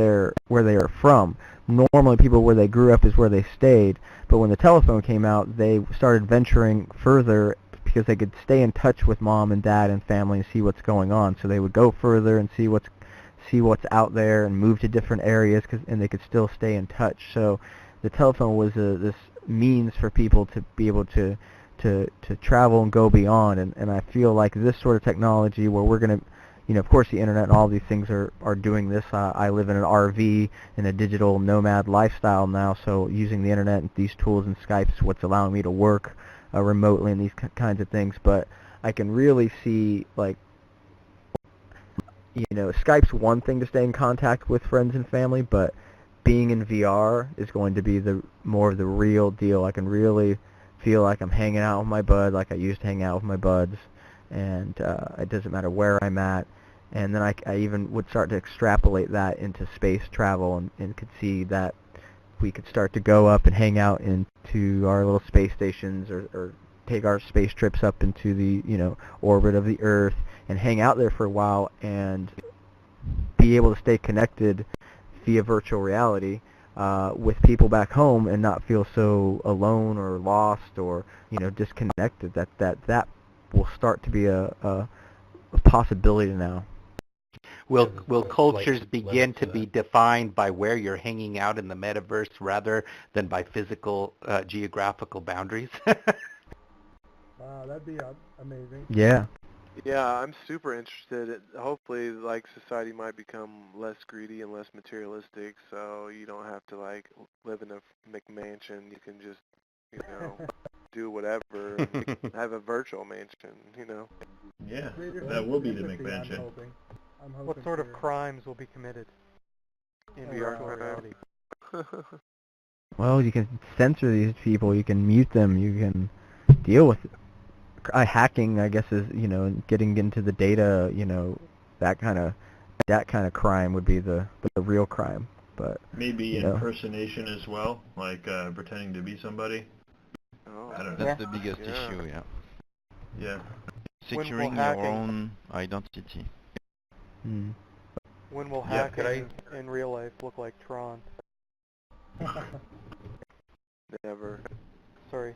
where they are from. Normally people where they grew up is where they stayed, but when the telephone came out, they started venturing further because they could stay in touch with mom and dad and family and see what's going on. So they would go further and see what's out there and move to different areas, and they could still stay in touch. So the telephone was this means for people to be able to travel and go beyond, and I feel like this sort of technology where we're going to, of course the internet and all these things are doing this. I live in an RV in a digital nomad lifestyle now, so using the internet and these tools and Skype is what's allowing me to work remotely and these kinds of things. But I can really see, like, Skype's one thing to stay in contact with friends and family, but being in VR is going to be more of the real deal. I can really feel like I'm hanging out with my bud, like I used to hang out with my buds, and it doesn't matter where I'm at. And then I even would start to extrapolate that into space travel, and could see that we could start to go up and hang out into our little space stations, or take our space trips up into the orbit of the Earth and hang out there for a while and be able to stay connected via virtual reality with people back home, and not feel so alone or lost or disconnected. That will start to be a possibility now. Will cultures begin to be defined by where you're hanging out in the metaverse rather than by physical geographical boundaries? Wow, that'd be amazing. Yeah. Yeah, I'm super interested. Hopefully, like, society might become less greedy and less materialistic, so you don't have to, like, live in a McMansion. You can just, do whatever, and have a virtual mansion, Yeah, that will be the McMansion. I'm hoping What sort of crimes will be committed in virtual reality? Well, you can censor these people. You can mute them. You can deal with hacking, I guess, is getting into the data. That kind of crime would be the real crime. But maybe impersonation as well, like pretending to be somebody. Oh, I don't know. That's know. the biggest issue, yeah. Yeah. Securing your own identity. When will hacking in real life look like Tron? Never. Sorry.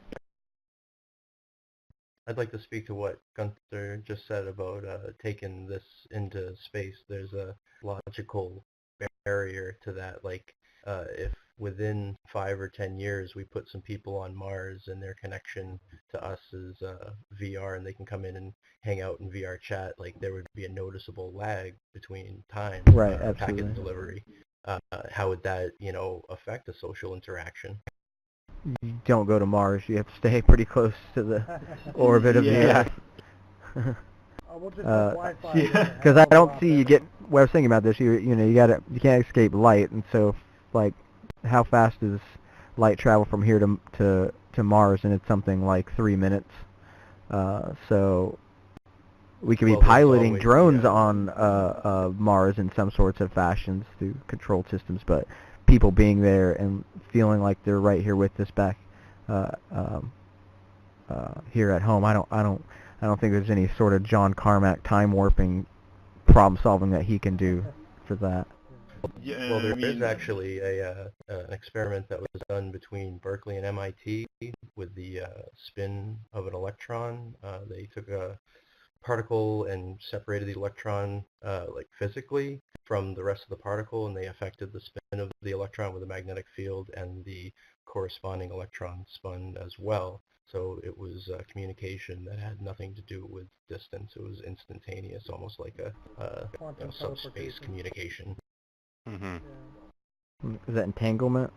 I'd like to speak to what Gunther just said about taking this into space. There's a logical barrier to that. Like, if within 5 or 10 years we put some people on Mars and their connection to us is VR and they can come in and hang out in VRChat, like there would be a noticeable lag between time, Right, absolutely. packet delivery. How would that, affect a social interaction? You don't go to Mars. You have to stay pretty close to the orbit of the Earth. We'll just have Wi-Fi there. Because I don't see you get. Well, I was thinking about this. You can't escape light, and so like, how fast does light travel from here to Mars? And it's something like 3 minutes. So we could be piloting drones on Mars in some sorts of fashions through control systems, but people being there and feeling like they're right here with us back here at home. I don't think there's any sort of John Carmack time warping problem solving that he can do for that. Yeah, well, there is actually an experiment that was done between Berkeley and MIT with the spin of an electron. They took a particle and separated the electron like physically from the rest of the particle, and they affected the spin of the electron with a magnetic field, and the corresponding electron spun as well. So it was communication that had nothing to do with distance. It was instantaneous, almost like a subspace communication. Mm-hmm. Is that entanglement?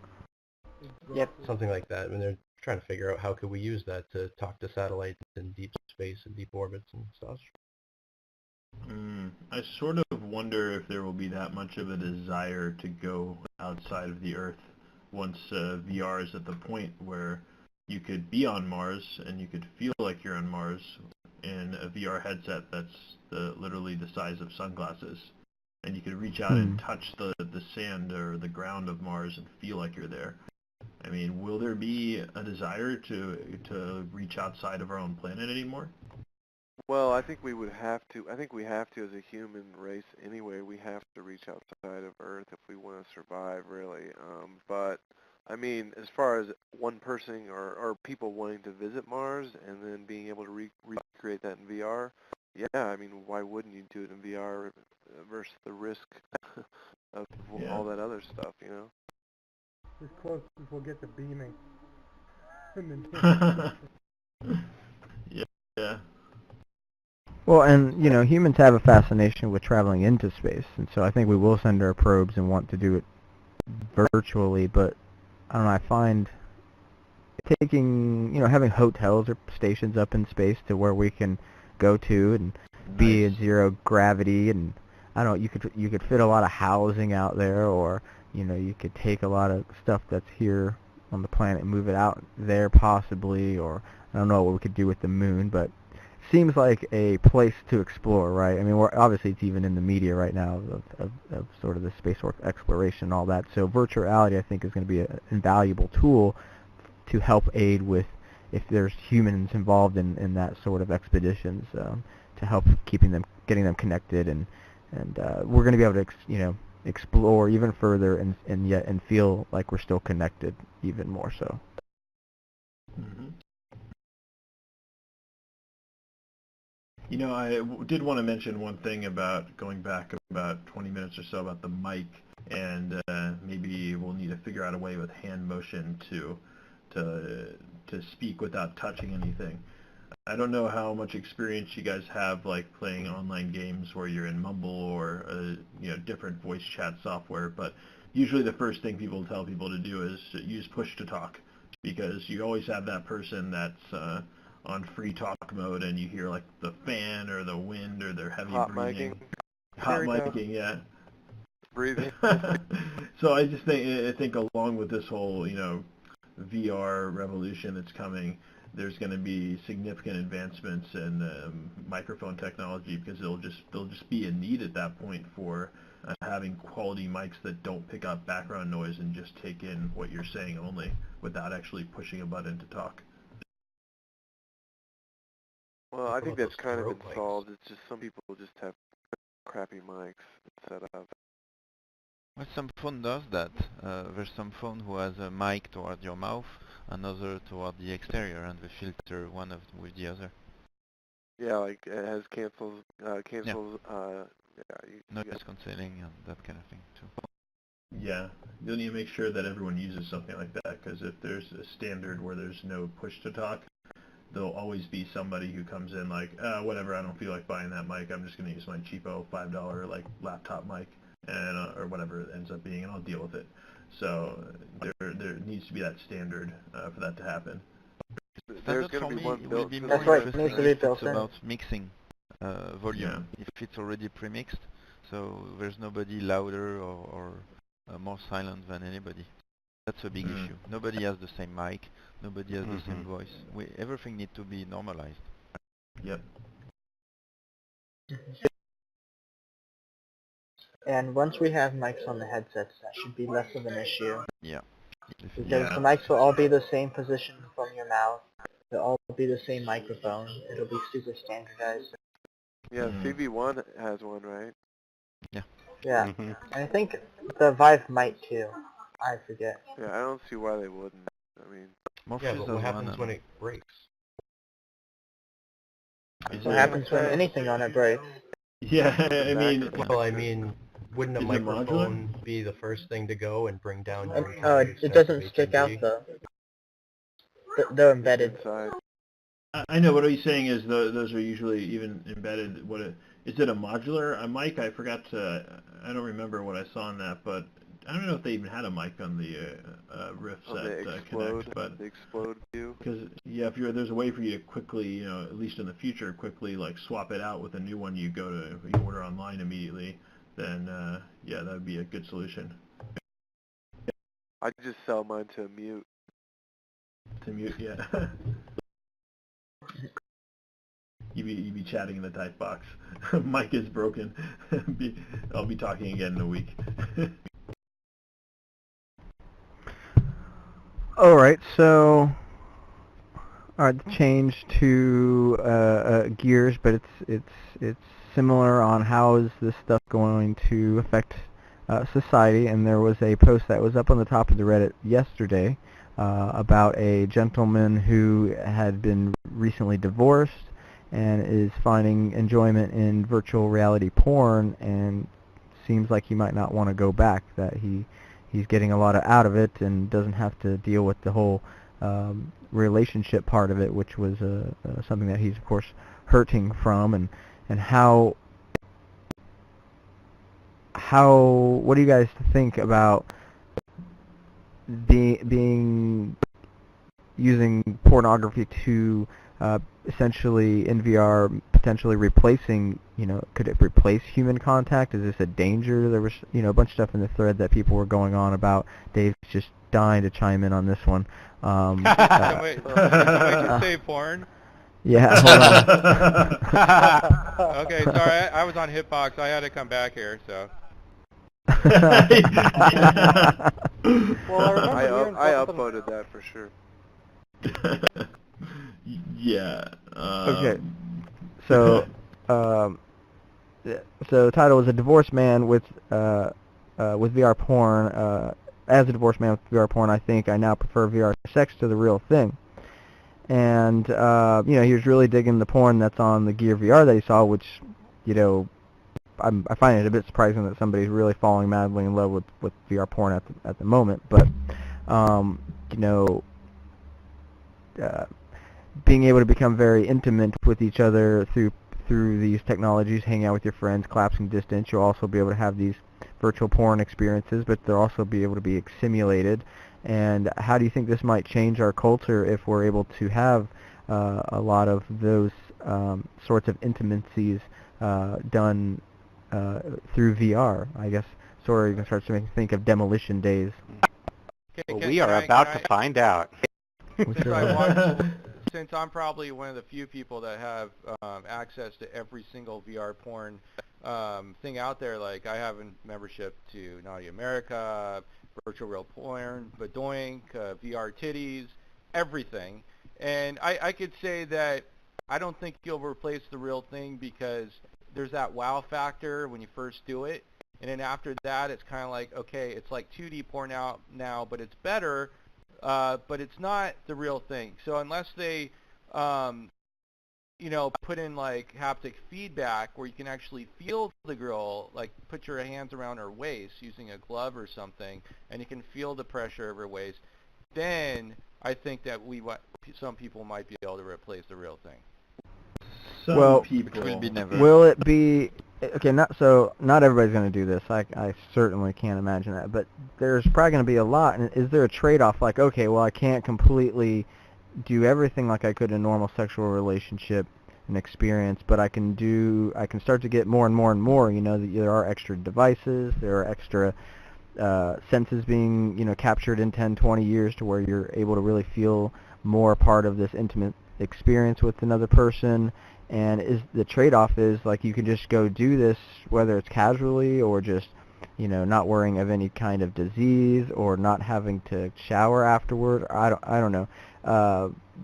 Yep, something like that. I mean, they're trying to figure out how could we use that to talk to satellites in deep space and deep orbits and stuff. I sort of wonder if there will be that much of a desire to go outside of the Earth once VR is at the point where you could be on Mars and you could feel like you're on Mars in a VR headset that's literally the size of sunglasses. And you could reach out and touch the sand or the ground of Mars and feel like you're there. I mean, will there be a desire to reach outside of our own planet anymore? Well, I think we would have to. I think we have to, as a human race anyway. We have to reach outside of Earth if we want to survive, really. But I mean, as far as one person or people wanting to visit Mars and then being able to recreate that in VR, yeah, I mean, why wouldn't you do it in VR versus the risk of all that other stuff, you know? As close as we'll get to beaming. Yeah. Well, and humans have a fascination with traveling into space, and so I think we will send our probes and want to do it virtually. But I don't know. I find taking, having hotels or stations up in space to where we can go to and be in zero gravity, and I don't know, you could fit a lot of housing out there, or you could take a lot of stuff that's here on the planet and move it out there possibly, or I don't know what we could do with the moon, but seems like a place to explore, right? I mean, obviously it's even in the media right now of sort of the space exploration and all that. So virtual reality, I think, is going to be an invaluable tool to help aid with if there's humans involved in that sort of expeditions, to help getting them connected, and we're going to be able to explore even further and feel like we're still connected even more so. Mm-hmm. I did want to mention one thing about going back about 20 minutes or so about the mic, and maybe we'll need to figure out a way with hand motion to speak without touching anything. I don't know how much experience you guys have like playing online games where you're in Mumble or different voice chat software, but usually the first thing people tell people to do is use push to talk, because you always have that person that's on free talk mode and you hear like the fan or the wind or their heavy breathing. Hot micing, yeah. Breathing. So I just think along with this whole VR revolution that's coming, there's going to be significant advancements in microphone technology, because there'll just be a need at that point for having quality mics that don't pick up background noise and just take in what you're saying only without actually pushing a button to talk. Well, I think that's kind of been solved. It's just some people just have crappy mics set up. Well, some phone does that. There's some phone who has a mic toward your mouth, another toward the exterior, and they filter one with the other. Yeah, like it has cancels, Noise cancelling and that kind of thing too. Yeah, you'll need to make sure that everyone uses something like that, because if there's a standard where there's no push to talk, there'll always be somebody who comes in like, whatever, I don't feel like buying that mic, I'm just going to use my cheapo $5 like laptop mic, and or whatever it ends up being, and I'll deal with it. So there needs to be that standard for that to happen. There's Standard going to for be me one built. will be That's more right, it needs to interesting be if built it's in. about mixing volume. If it's already pre-mixed, so there's nobody louder or more silent than anybody. That's a big issue. Nobody has the same mic. Nobody has the same voice. Everything needs to be normalized. Yep. And once we have mics on the headsets, that should be less of an issue. Yeah. Because the mics will all be the same position from your mouth. They'll all be the same microphone. It'll be super standardized. Yeah, CV1 has one, right? Yeah. Yeah. And I think the Vive might too. I forget. Yeah, I don't see why they wouldn't. I mean, yeah, but what happens when it breaks? What happens when anything on it breaks? Yeah, I mean... Well, I mean, wouldn't a microphone be the first thing to go and bring down your... It doesn't stick out though. They're embedded. I know, what he's saying is those are usually even embedded. Is it a modular mic? I forgot to, I don't remember what I saw on that, but I don't know if they even had a mic on the riffs at Connect. But the Explode view. Because, yeah, there's a way for you to quickly, at least in the future, quickly like swap it out with a new one you order online immediately, then yeah, that would be a good solution. I just sell mine to mute. To mute, yeah. You be chatting in the type box. Mic is broken. I'll be talking again in a week. All right, so change to gears, but it's similar on how is this stuff going to affect society. And there was a post that was up on the top of the Reddit yesterday about a gentleman who had been recently divorced and is finding enjoyment in virtual reality porn, and seems like he might not want to go back, that he's getting a lot out of it and doesn't have to deal with the whole relationship part of it, which was something that he's of course hurting from. And how what do you guys think about using pornography to essentially in VR potentially replacing, could it replace human contact? Is this a danger? There was, a bunch of stuff in the thread that people were going on about. Dave's just dying to chime in on this one. Somebody just say porn? Yeah, hold on. Okay, sorry, I was on Hitbox. I had to come back here, so. Well, I uploaded that for sure. Yeah. Okay. So, so the title is A Divorced Man with VR Porn. As a divorced man with VR porn, I think I now prefer VR sex to the real thing. And, he was really digging the porn that's on the Gear VR that he saw, which, I find it a bit surprising that somebody's really falling madly in love with VR porn at the moment. But, being able to become very intimate with each other through these technologies, hang out with your friends, collapsing distance, you'll also be able to have these virtual porn experiences, but they'll also be able to be simulated. And how do you think this might change our culture if we're able to have a lot of those sorts of intimacies done through VR? I guess sort of even starts to make me think of Demolition Days. Well, we are about to find out. Since I'm probably one of the few people that have access to every single VR porn thing out there, like I have a membership to Naughty America, Virtual Real Porn, Badoink, VR Titties, everything. And I could say that I don't think you'll replace the real thing, because there's that wow factor when you first do it. And then after that, it's kind of like, okay, it's like 2D porn now, but it's better. But it's not the real thing. So unless they put in like haptic feedback where you can actually feel the girl, like put your hands around her waist using a glove or something, and you can feel the pressure of her waist, then I think that some people might be able to replace the real thing. Well, Which will be never. will it be okay? Not everybody's going to do this. I certainly can't imagine that. But there's probably going to be a lot. And is there a trade-off? Like, okay, well, I can't completely do everything like I could in a normal sexual relationship and experience, but I can start to get more and more and more. That there are extra devices, there are extra senses being captured in 10, 20 years to where you're able to really feel more a part of this intimate experience with another person. And the trade-off is like you can just go do this, whether it's casually or just not worrying of any kind of disease or not having to shower afterward. I don't know.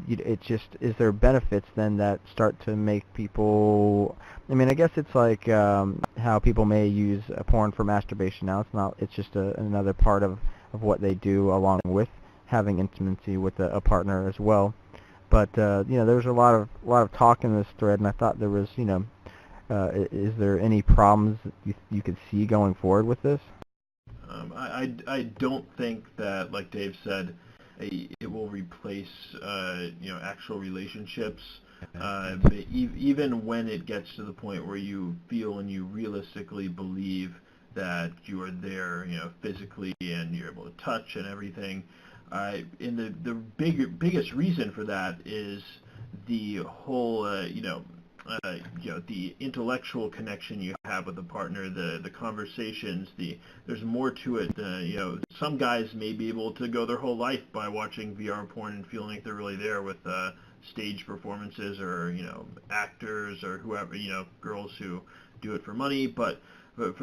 It's just, is there benefits then that start to make people? I mean, I guess it's like how people may use porn for masturbation now. It's just another part of what they do along with having intimacy with a partner as well. But there's a lot of talk in this thread, and I thought there was, is there any problems you could see going forward with this? I don't think that, like Dave said, it will replace actual relationships. But even when it gets to the point where you feel and you realistically believe that you are there, physically, and you're able to touch and everything. And the biggest reason for that is the whole, the intellectual connection you have with a partner, the conversations, there's more to it. Some guys may be able to go their whole life by watching VR porn and feeling like they're really there with stage performances or, actors or whoever, girls who do it for money, but for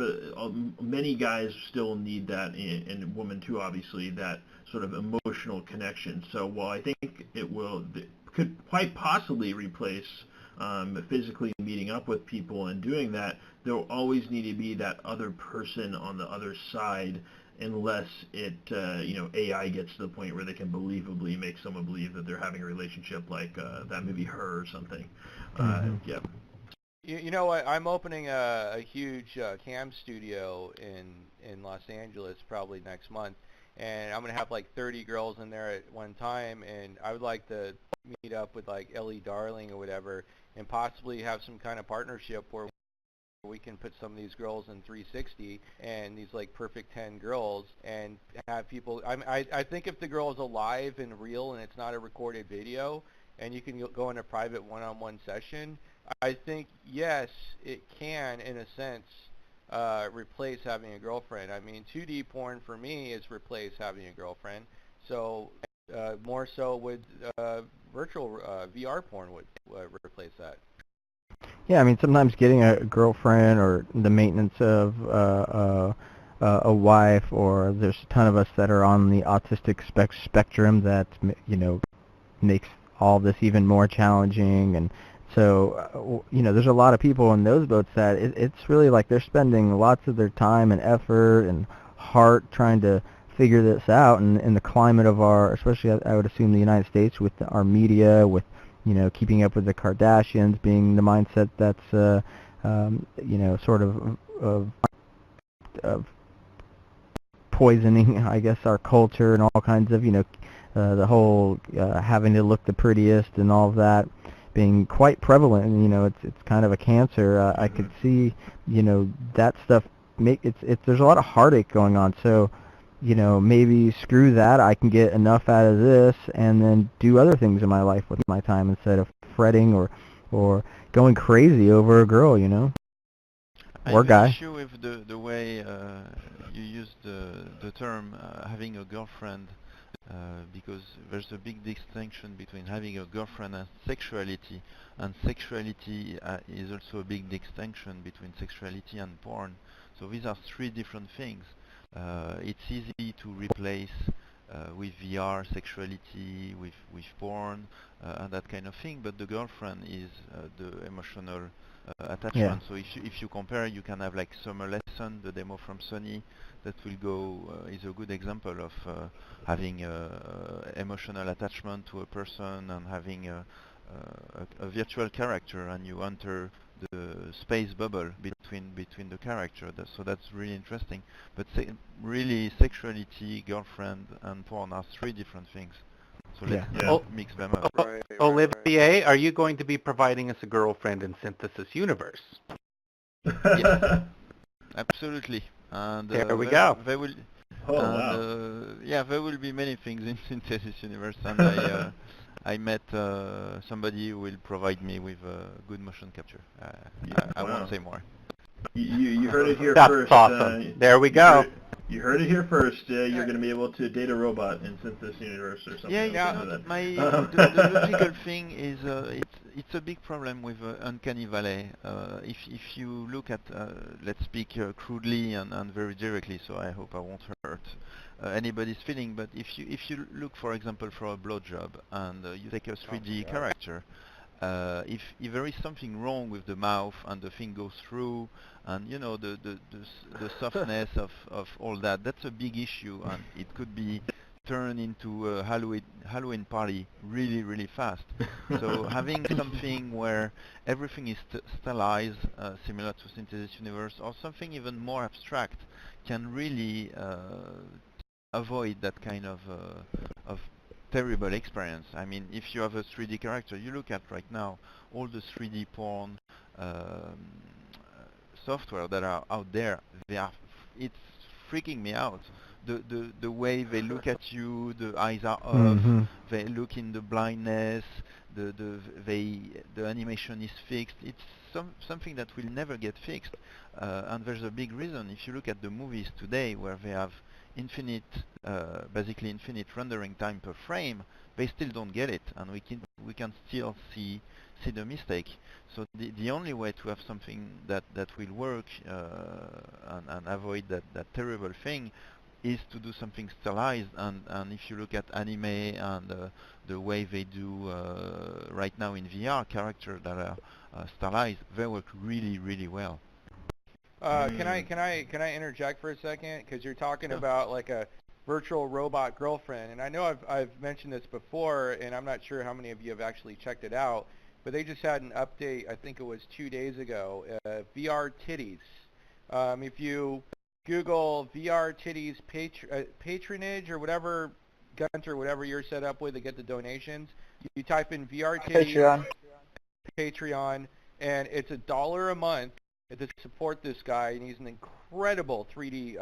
many guys still need that, and women too, obviously, that sort of emotional connection. So while I think it could quite possibly replace physically meeting up with people and doing that, there will always need to be that other person on the other side, unless it, AI gets to the point where they can believably make someone believe that they're having a relationship, like that movie Her or something. Yeah. You know what? I'm opening a huge cam studio in Los Angeles probably next month, and I'm going to have like 30 girls in there at one time, and I would like to meet up with like Ellie Darling or whatever, and possibly have some kind of partnership where we can put some of these girls in 360 and these like perfect 10 girls and have people. I think if the girl is alive and real and it's not a recorded video, and you can go in a private one-on-one session, I think, yes, it can, in a sense, replace having a girlfriend. I mean, 2D porn for me is replace having a girlfriend. So more so would virtual VR porn would replace that. Yeah, I mean, sometimes getting a girlfriend or the maintenance of a wife, or there's a ton of us that are on the autistic spectrum that, makes all this even more challenging. And so, there's a lot of people in those boats that it's really like they're spending lots of their time and effort and heart trying to figure this out. And in the climate of especially I would assume the United States, with our media, with, keeping up with the Kardashians, being the mindset that's, sort of poisoning, I guess, our culture and all kinds of, the whole having to look the prettiest and all of that being quite prevalent, and it's kind of a cancer. I could see, that stuff there's a lot of heartache going on. So, maybe screw that. I can get enough out of this and then do other things in my life with my time instead of fretting or going crazy over a girl, or guy. I'm not sure with the way you use the term having a girlfriend. Because there's a big distinction between having a girlfriend and sexuality is also a big distinction between sexuality and porn. So these are three different things. It's easy to replace with VR sexuality, with porn, and that kind of thing, but the girlfriend is the emotional attachment. Yeah. So if you compare, you can have like Summer Lesson, the demo from Sony, that will go is a good example of having emotional attachment to a person and having a virtual character, and you enter the space bubble between the character. So that's really interesting. But really, sexuality, girlfriend, and porn are three different things. So let's mix them up. Olivier, are you going to be providing us a girlfriend in Synthesis Universe? Yes, absolutely. And there we go. There will, there will be many things in Synthesis Universe, and I met somebody who will provide me with good motion capture. I won't say more. You heard it here That's first. awesome. There we go. You heard it here first. You're going to be able to date a robot in Synthesis Universe or something. The logical thing is it's a big problem with Uncanny Valley. If you look at, let's speak crudely and very directly, so I hope I won't hurt anybody's feeling, but if you look, for example, for a blowjob and you take a 3D character, if there is something wrong with the mouth and the thing goes through, and you know the softness of all that, that's a big issue, and it could be turned into a Halloween party really fast. So having something where everything is stylized, similar to Synthesis Universe, or something even more abstract, can really avoid that kind of terrible experience. I mean, if you have a 3D character, you look at right now all the 3D porn software that are out there. It's freaking me out. The way they look at you, the eyes are off. They look in the blindness. The animation is fixed. It's something that will never get fixed. And there's a big reason. If you look at the movies today, where they have basically infinite rendering time per frame, they still don't get it, and we can still see the mistake. So the only way to have something that will work and avoid that terrible thing is to do something stylized. And if you look at anime and the way they do right now in VR, characters that are stylized, they work really well. Can I interject for a second? Because you're talking about like a virtual robot girlfriend, and I know I've mentioned this before, and I'm not sure how many of you have actually checked it out, but they just had an update. I think it was 2 days ago. VR titties. If you Google VR titties patronage or whatever, Gunter, whatever you're set up with to get the donations, you type in VR titties Patreon, and it's $1 a month to support this guy, and he's an incredible 3D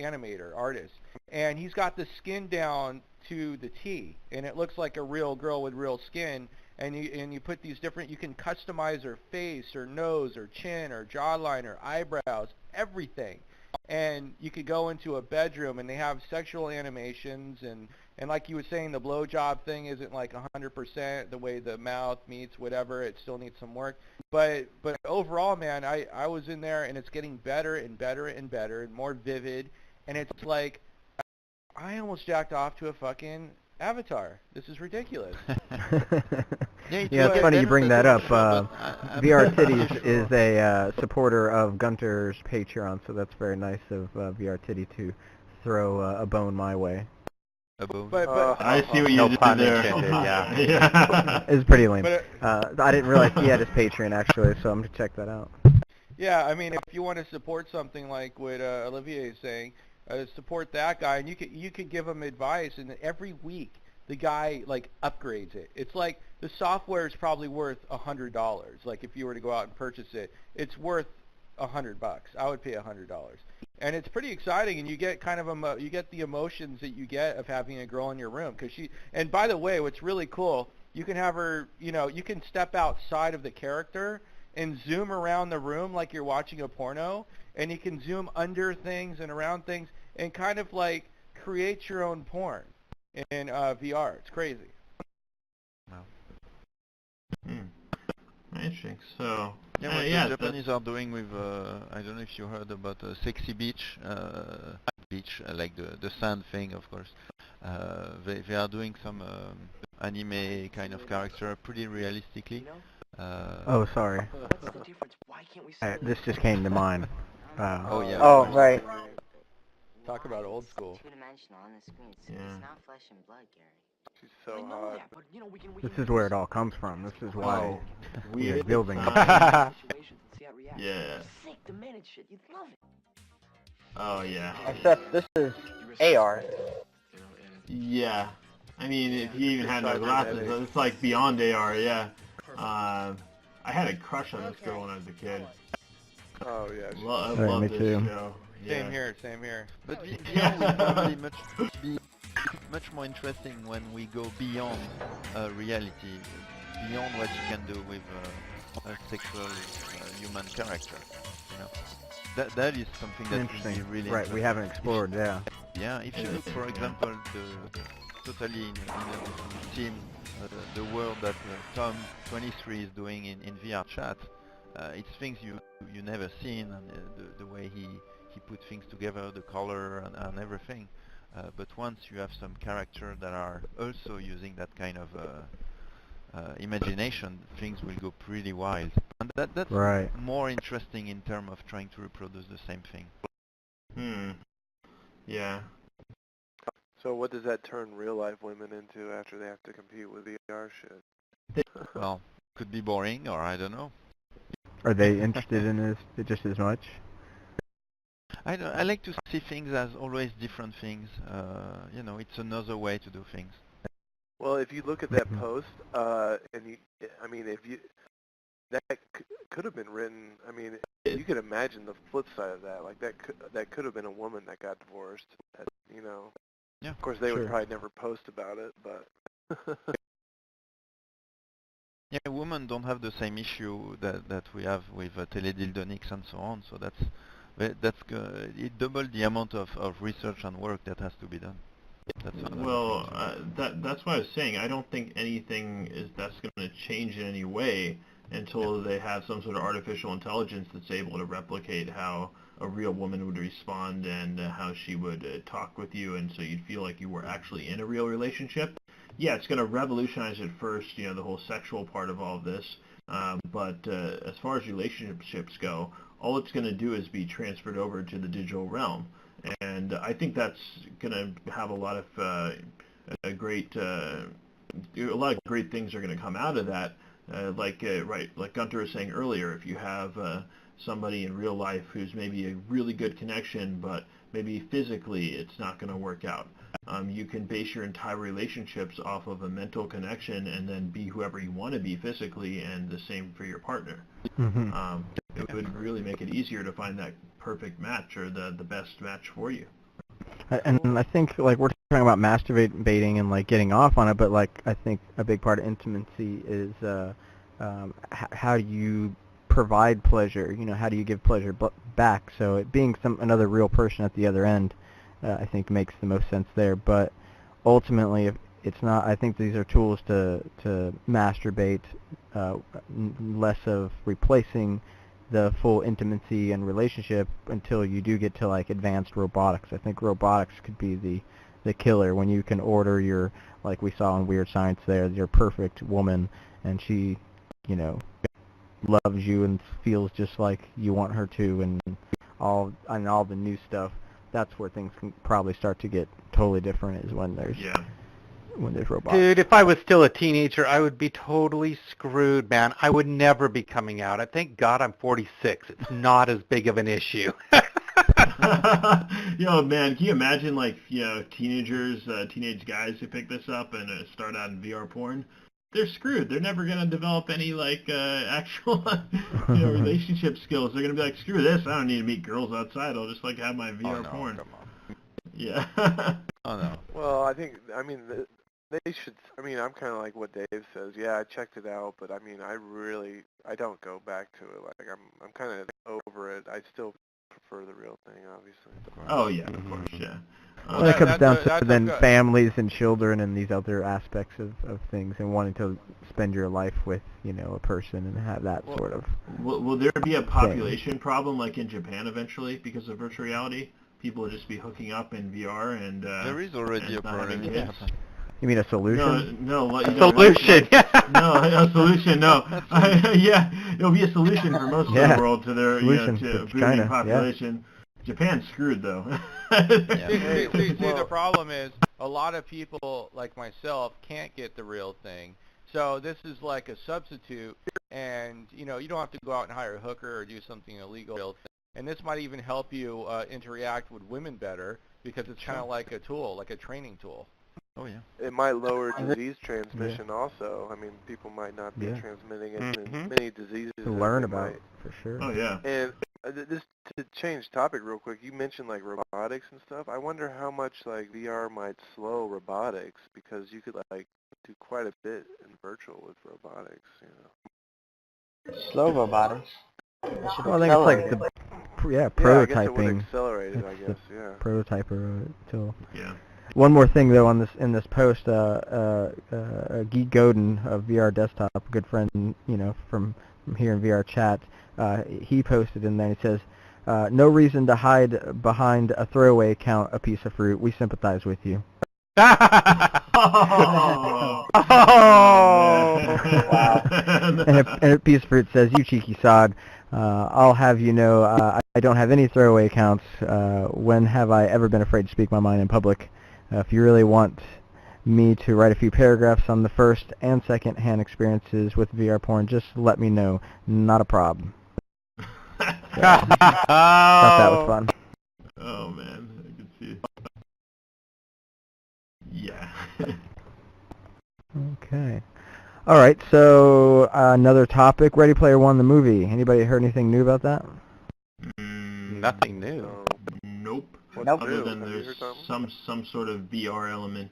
animator, artist. And he's got the skin down to the T, and it looks like a real girl with real skin. And you put these different, you can customize her face, her nose, her chin, her jawline, her eyebrows, everything. And you could go into a bedroom, and they have sexual animations, and like you were saying, the blowjob thing isn't like 100% the way the mouth meets whatever. It still needs some work. But overall, man, I was in there, and it's getting better and better and better and more vivid. And it's like, I almost jacked off to a fucking Avatar. This is ridiculous. It's funny you bring that up. VR Titties is a supporter of Gunter's Patreon, so that's very nice of VR Titty to throw a bone my way. But I see what you did there. Yeah. It's pretty lame. I didn't realize he had his Patreon, actually, so I'm going to check that out. Yeah, I mean, if you want to support something like what Olivier is saying, support that guy, and you could give him advice, and every week the guy like upgrades it. It's like the software is probably worth $100. Like if you were to go out and purchase it, it's worth $100. I would pay $100, and it's pretty exciting. And you get kind of you get the emotions that you get of having a girl in your room, because she. And by the way, what's really cool, you can have her. You know, you can step outside of the character and zoom around the room like you're watching a porno, and you can zoom under things and around things, and kind of like create your own porn in VR. It's crazy. Interesting. So, what the Japanese are doing with, I don't know if you heard about Sexy Beach, like the sand thing, of course. They are doing some anime kind of character pretty realistically. Oh, sorry. This just came to mind. Oh, yeah. Oh, right. Talk about old school. Two-dimensional on the screen. It's not flesh and blood, Gary. She's so hot. This is where it all comes from. This is why we're building. Yeah. The minute shit, you'd love it. Oh yeah. Except this is AR. Yeah. I mean, if you even had no glasses, it's like beyond AR. Yeah. I had a crush on this girl when I was a kid. Oh yeah. I love me this too. show. Same here, same here. But VR will probably be much more interesting when we go beyond reality, beyond what you can do with a sexual human character. You know, that is something that Interesting. would be really Right, we haven't explored. Yeah. Yeah, if you look, for example, totally in a different team, the world that Tom 23 is doing in VRChat, it's things you never seen, and the way he put things together, the color and everything. But once you have some characters that are also using that kind of imagination, things will go pretty wild. And that's Right. more interesting in terms of trying to reproduce the same thing. Yeah. So what does that turn real life women into after they have to compete with VR shit? Well, could be boring, or I don't know. Are they interested in this just as much? I like to see things as always different things. You know, it's another way to do things. Well, if you look at that post, and that could have been written. I mean, you could imagine the flip side of that. Like that could have been a woman that got divorced. That, you know. Yeah. Of course, they would probably never post about it, but. Yeah, women don't have the same issue that we have with teledildonics and so on. So it doubled the amount of research and work that has to be done. That's why I was saying I don't think anything that's going to change in any way until they have some sort of artificial intelligence that's able to replicate how a real woman would respond and how she would talk with you, and so you'd feel like you were actually in a real relationship. Yeah, it's going to revolutionize at first, you know, the whole sexual part of all of this. But as far as relationships go, all it's going to do is be transferred over to the digital realm. And I think that's going to have a lot of great things are going to come out of that. Like Gunter was saying earlier, if you have somebody in real life who's maybe a really good connection, but maybe physically it's not going to work out. You can base your entire relationships off of a mental connection and then be whoever you want to be physically, and the same for your partner. It would really make it easier to find that perfect match or the best match for you. And I think, like, we're talking about masturbating and, like, getting off on it, but, like, I think a big part of intimacy is how do you provide pleasure, you know, how do you give pleasure back? So it being another real person at the other end, I think makes the most sense there. But ultimately, if it's not, I think these are tools to masturbate, less of replacing the full intimacy and relationship until you do get to, like, advanced robotics. I think robotics could be the killer, when you can order your, like we saw in Weird Science there, your perfect woman, and she, you know, loves you and feels just like you want her to, and all the new stuff. That's where things can probably start to get totally different, is when there's robots. Dude, if I was still a teenager, I would be totally screwed, man. I would never be coming out. I thank God I'm 46. It's not as big of an issue. Yo, man, can you imagine, like, you know, teenage guys who pick this up and start out in VR porn? They're screwed. They're never going to develop any, like, actual, you know, relationship skills. They're going to be like, screw this. I don't need to meet girls outside. I'll just, like, have my VR porn. Come on. Yeah. Oh, no. Well, I mean, they should. I mean, I'm kind of like what Dave says. Yeah, I checked it out, but I mean, I don't go back to it. Like, I'm kind of over it. I still prefer the real thing, obviously. Oh yeah, of course, yeah. Well, it comes down to then families and children and these other aspects of things, and wanting to spend your life with, you know, a person and have that sort of. Will there be a population problem like in Japan eventually because of virtual reality? People will just be hooking up in VR and. There is already a problem. You mean a solution? No, a solution. A solution. No, yeah, it'll be a solution for most of the world to their to booming population. Yeah. Japan's screwed though. See, the problem is a lot of people like myself can't get the real thing. So this is like a substitute, and you know, you don't have to go out and hire a hooker or do something illegal. And this might even help you interact with women better because it's kind of like a tool, like a training tool. Oh yeah. It might lower disease transmission also. I mean, people might not be transmitting it in many diseases. To learn about it, for sure. Oh yeah. And just to change topic real quick, you mentioned like robotics and stuff. I wonder how much like VR might slow robotics, because you could like do quite a bit in virtual with robotics, you know. Slow robotics. Well, I think it's like the prototyping. Yeah, I guess it would accelerate it, I guess, yeah. Prototyper till. Yeah. One more thing though on this post, Geek Godin of VR Desktop, a good friend, you know, from here in VRChat, he posted in there. He says, "No reason to hide behind a throwaway account, a piece of fruit. We sympathize with you." Oh. Wow. And a piece of fruit says, "You cheeky sod. I'll have you know, I don't have any throwaway accounts. When have I ever been afraid to speak my mind in public? If you really want me to write a few paragraphs on the first and second hand experiences with VR porn, just let me know. Not a problem." So, thought that was fun. Oh man, I can see. Yeah. Okay. All right. So another topic: Ready Player One, the movie. Anybody heard anything new about that? Nothing new. Nope. Nope. Other than there's some sort of VR element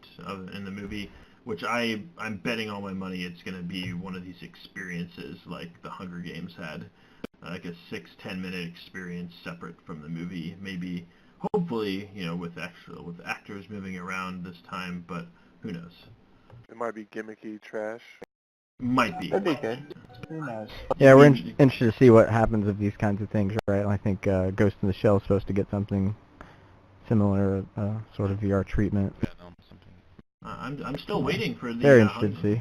in the movie, which I'm betting all my money it's going to be one of these experiences like the Hunger Games had, like a 6-10 minute experience separate from the movie. Maybe, hopefully, you know, with actors moving around this time, but who knows? It might be gimmicky trash. Might be. Could be good. Who knows? Yeah, we're interested to see what happens with these kinds of things, right? I think Ghost in the Shell is supposed to get something similar, sort of VR treatment. I'm still waiting for the. Very interested to see.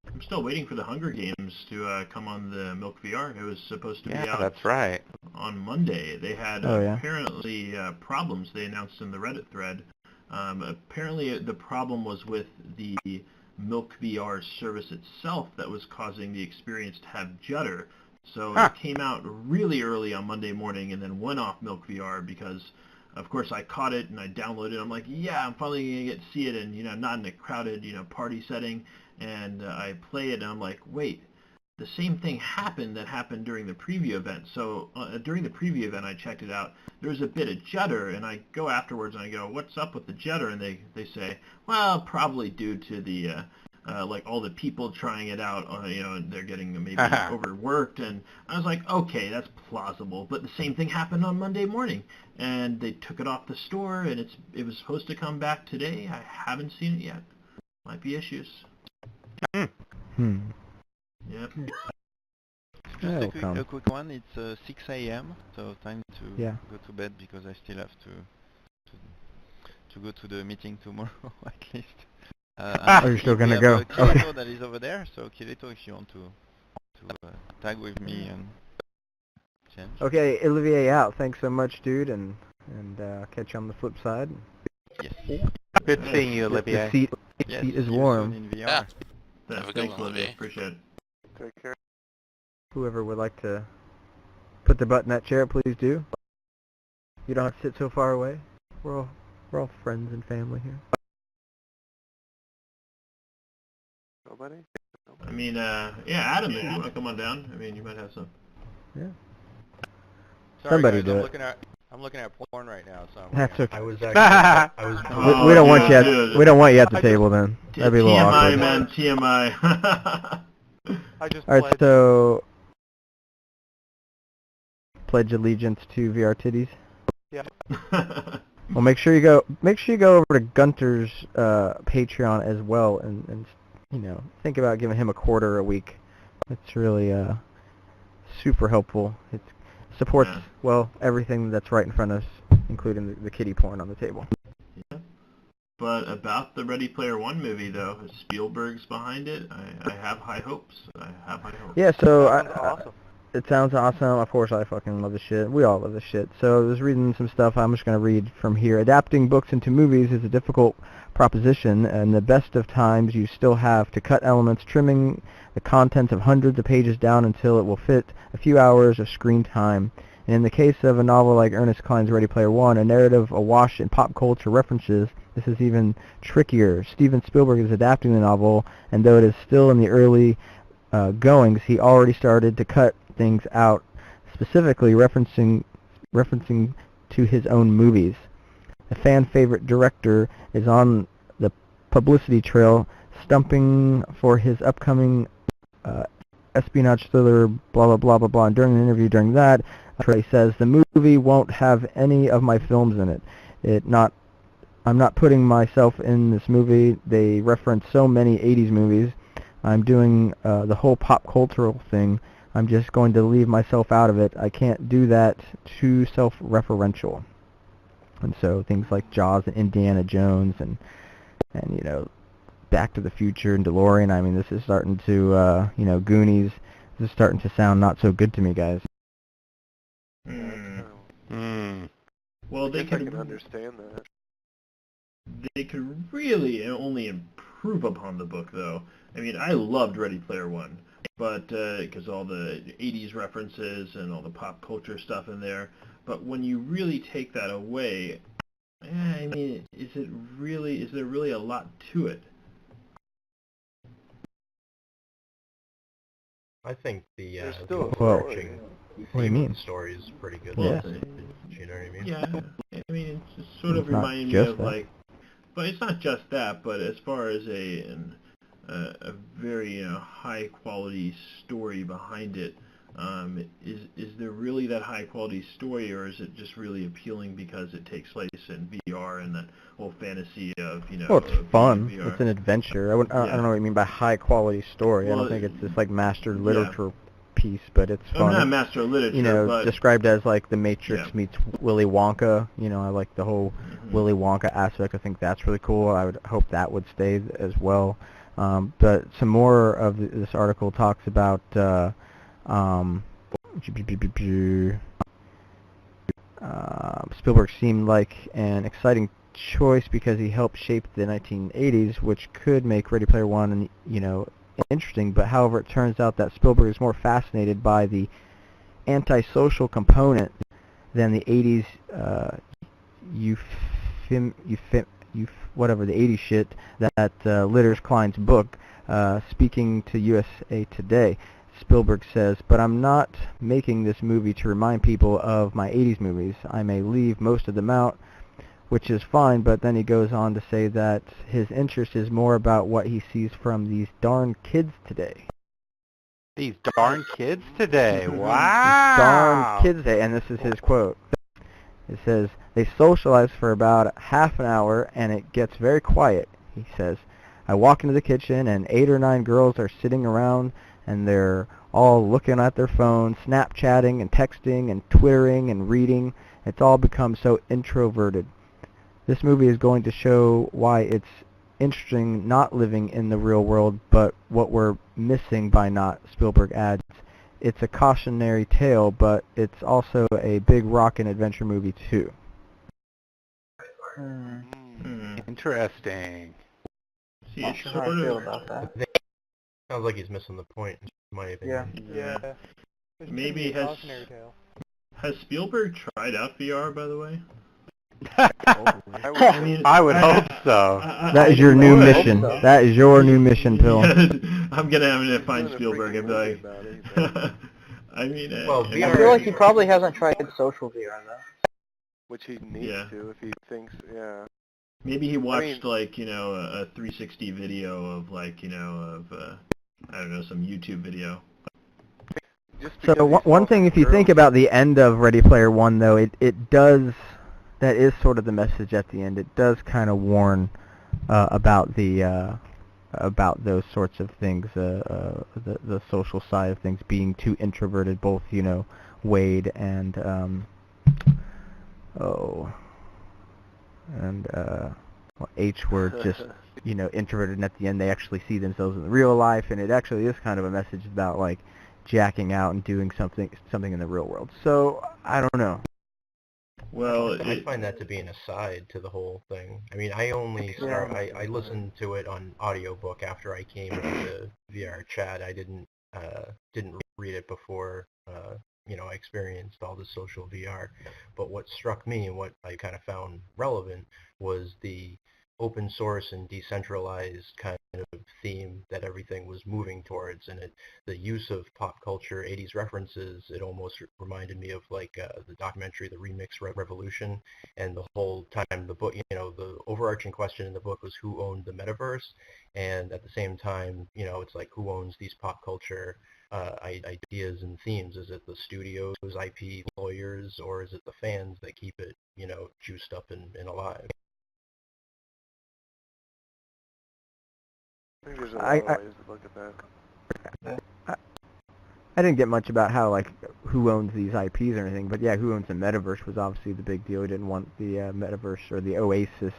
I'm still waiting for the Hunger Games to come on the Milk VR. It was supposed to be out. That's right. On Monday, they had apparently problems. They announced in the Reddit thread. Apparently, the problem was with the Milk VR service itself that was causing the experience to have judder. So it came out really early on Monday morning and then went off Milk VR because, of course, I caught it and I downloaded it. I'm like, yeah, I'm finally going to get to see it, and, you know, not in a crowded, you know, party setting. And I play it and I'm like, wait, the same thing happened that happened during the preview event. So during the preview event, I checked it out. There was a bit of judder, and I go afterwards and I go, what's up with the judder? And they say, well, probably due to the like all the people trying it out, you know, they're getting maybe overworked. And I was like, okay, that's plausible. But the same thing happened on Monday morning, and they took it off the store, and it was supposed to come back today. I haven't seen it yet. Might be issues. Yep. Just a quick one. It's 6 a.m. so time to go to bed because I still have to go to the meeting tomorrow at least. You're still gonna go? Kileto that is over there. So Kileto, if you want to tag with me and change. Okay, Olivier out. Thanks so much, dude, and catch you on the flip side. Yes. Good seeing you, Olivier. The seat is warm. Yeah. Have a good Thanks, one, Olivier. Appreciate it. Take care. Whoever would like to put the butt in that chair, please do. You don't have to sit so far away. We're all friends and family here. Nobody? I mean, yeah, Adam, if you want to come on down, I mean, you might have some. Yeah. Sorry, Somebody guys, do it. I'm looking at porn right now, so. That's okay. I was actually, we don't want you at we don't want you at the table then. That'd be a little TMI, awkward. man, TMI. All right, so pledge allegiance to VR titties. Yeah. Well, make sure you go over to Gunter's Patreon as well, and you know, think about giving him $0.25 a week. It's really super helpful. It supports well everything that's right in front of us, including the kiddie porn on the table. Yeah. But about the Ready Player One movie, though, Spielberg's behind it. I have high hopes. Yeah, so That sounds awesome. it sounds awesome. Of course, I fucking love this shit. We all love this shit. So I was reading some stuff. I'm just going to read from here. Adapting books into movies is a difficult proposition, and the best of times you still have to cut elements, trimming the contents of hundreds of pages down until it will fit a few hours of screen time. And in the case of a novel like Ernest Cline's Ready Player One, a narrative awash in pop culture references, this is even trickier. Steven Spielberg is adapting the novel, and though it is still in the early goings, he already started to cut things out, specifically referencing to his own movies. The fan favorite director is on the publicity trail, stumping for his upcoming espionage thriller, blah blah blah blah blah. And during an interview during that, Trey says the movie won't have any of my films in it. I'm not putting myself in this movie. They reference so many 80s movies. I'm doing the whole pop cultural thing. I'm just going to leave myself out of it. I can't do that. Too self-referential. And so things like Jaws and Indiana Jones and you know, Back to the Future and DeLorean. I mean, this is starting to you know, Goonies. This is starting to sound not so good to me, guys. Well, I can understand that. They could really only improve upon the book, though. I mean, I loved Ready Player One, but because all the 80s references and all the pop culture stuff in there. But when you really take that away, I mean, is there really a lot to it? I think the overarching what do you mean? Story is pretty good. Yeah. You know what I mean? Yeah, I mean, it's sort of It's not reminding me just of that. like, but it's not just that. But as far as a very high quality story behind it, is there really that high quality story, or is it just really appealing because it takes place in VR and that whole fantasy of Well, it's fun. VR? It's an adventure. I don't know what you mean by high quality story. I Well, don't think it's this like master literature piece, but it's fun. Not It's, master literature, you know, but described as like the Matrix meets Willy Wonka. You know, I like the whole Willy Wonka aspect. I think that's really cool. I would hope that would stay as well. But some more of this article talks about Spielberg seemed like an exciting choice because he helped shape the 1980s, which could make Ready Player One, you know, interesting. But however, it turns out that Spielberg is more fascinated by the antisocial component than the 80s whatever the 80s shit that litters Cline's book. Speaking to USA Today, Spielberg says, "But I'm not making this movie to remind people of my 80s movies. I may leave most of them out, which is fine," but then he goes on to say that his interest is more about what he sees from these darn kids today. These darn kids today. Wow. These darn kids today, and this is his quote. It says, "They socialize for about half an hour, and it gets very quiet," he says. "I walk into the kitchen, and 8 or 9 girls are sitting around, and they're all looking at their phones, Snapchatting and texting and Twittering and reading. It's all become so introverted. This movie is going to show why it's interesting not living in the real world, but what we're missing by not," Spielberg adds. "It's a cautionary tale, but it's also a big rock and adventure movie too." Interesting. See, Not it's sure sort how I feel of about that. Sounds like he's missing the point, in my opinion. Yeah. It should maybe be a has cautionary tale. Spielberg tried out VR, by the way? I mean, I would hope so. That is your new mission. That is your new mission, Pill. I'm gonna have to find Spielberg and be like, I mean, Well, I feel like he probably hasn't tried social VR though. Which he needs to if he thinks, maybe he watched like, you know, a 360 video of like, you know, of I don't know, some YouTube video. So one thing, if you think about the end of Ready Player One, though, it does, that is sort of the message at the end. It does kind of warn about the about those sorts of things, the social side of things, being too introverted. Both, you know, Wade and H were just, you know, introverted, and at the end they actually see themselves in real life, and it actually is kind of a message about, like, jacking out and doing something in the real world. So I don't know. Well, I find that to be an aside to the whole thing. I mean, I listened to it on audiobook after I came into VRChat. I didn't read it before I experienced all the social VR. But what struck me and what I kind of found relevant was the open source and decentralized kind of theme that everything was moving towards, and the use of pop culture 80s references, it almost reminded me of like the documentary The Remix Revolution, and the whole time the book, the overarching question in the book was who owned the metaverse, and at the same time, it's like who owns these pop culture ideas and themes. Is it the studios, IP, lawyers, or is it the fans that keep it, juiced up and alive? I think there's a lot of ways to look at that. I didn't get much about how, like, who owns these IPs or anything, but yeah, who owns the metaverse was obviously the big deal. We didn't want the metaverse or the Oasis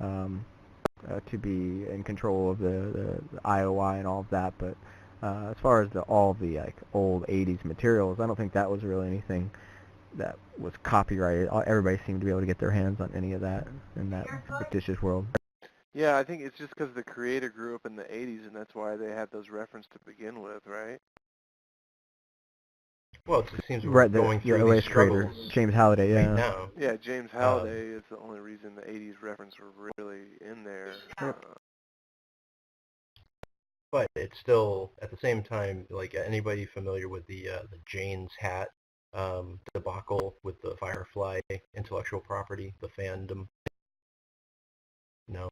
to be in control of the IOI and all of that, but as far as all the like old 80s materials, I don't think that was really anything that was copyrighted. Everybody seemed to be able to get their hands on any of that in that fictitious world. Yeah, I think it's just because the creator grew up in the 80s, and that's why they had those references to begin with, right? Well, it seems we're going through these struggles. James Halliday, yeah. Right now. Yeah, James Halliday is the only reason the 80s reference were really in there. But it's still, at the same time, like anybody familiar with the Jane's Hat debacle with the Firefly intellectual property, the fandom? No.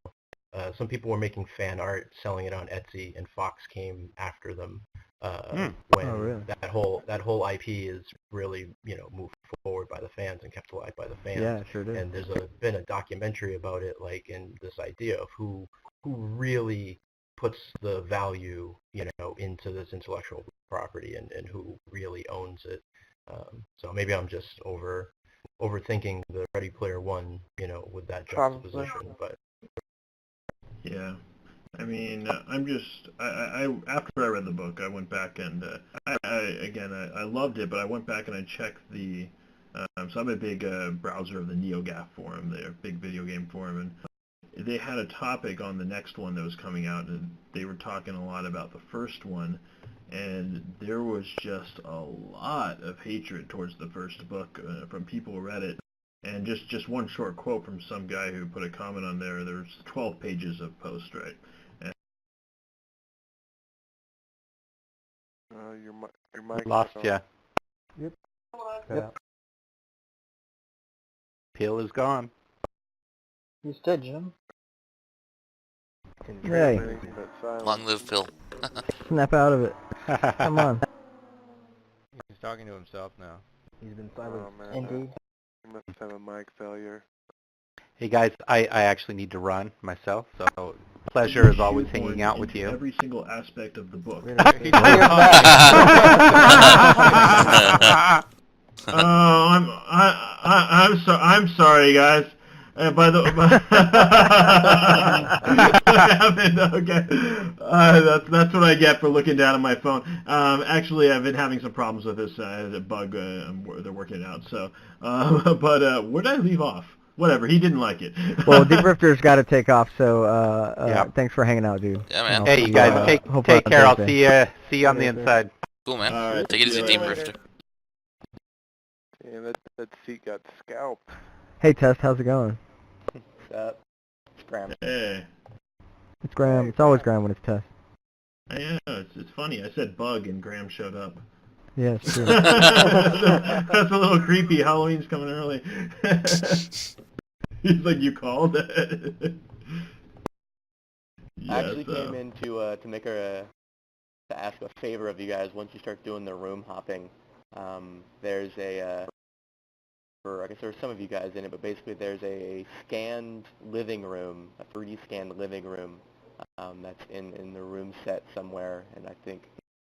Some people were making fan art, selling it on Etsy, and Fox came after them when that whole IP is really moved forward by the fans and kept alive by the fans. Yeah, it sure did. And there's been a documentary about it, like, in this idea of who really puts the value into this intellectual property and who really owns it. So maybe I'm just overthinking the Ready Player One, with that juxtaposition, but. Yeah, I mean, I after I read the book, I went back and I loved it, but I went back and I checked the, so I'm a big browser of the NeoGAF forum, their big video game forum, and they had a topic on the next one that was coming out, and they were talking a lot about the first one, and there was just a lot of hatred towards the first book from people who read it. And just one short quote from some guy who put a comment on there. There's 12 pages of post, right? And your mic lost ya. Yep. Pill is gone. He's dead, Jim. Hey. Long live Phil. Snap out of it. Come on. He's talking to himself now. He's been silent. Oh, man. Indeed. You must have a mic failure. Hey guys, I actually need to run myself, so pleasure is always hanging out with you. Every single aspect of the book. I'm sorry, guys. By the okay, that's what I get for looking down at my phone. Actually, I've been having some problems with this bug. They're working it out. So, but where did I leave off? Whatever. He didn't like it. Well, Deep Rifter's got to take off. So, thanks for hanging out, dude. Yeah, man. Hey, you guys, take care. I'll see you on the inside. Cool, man. All right, take it easy, Deep Rifter. Yeah, that seat got scalped. Hey, Test, how's it going? What's up? It's Graham. Hey. It's Graham. It's always Graham when it's Test. Yeah, it's funny. I said bug and Graham showed up. Yeah, it's true. That's a little creepy. Halloween's coming early. He's like, you called? I actually came in to make to ask a favor of you guys. Once you start doing the room hopping, there's I guess there's some of you guys in it, but basically there's a scanned living room, a 3D scanned living room that's in the room set somewhere, and I don't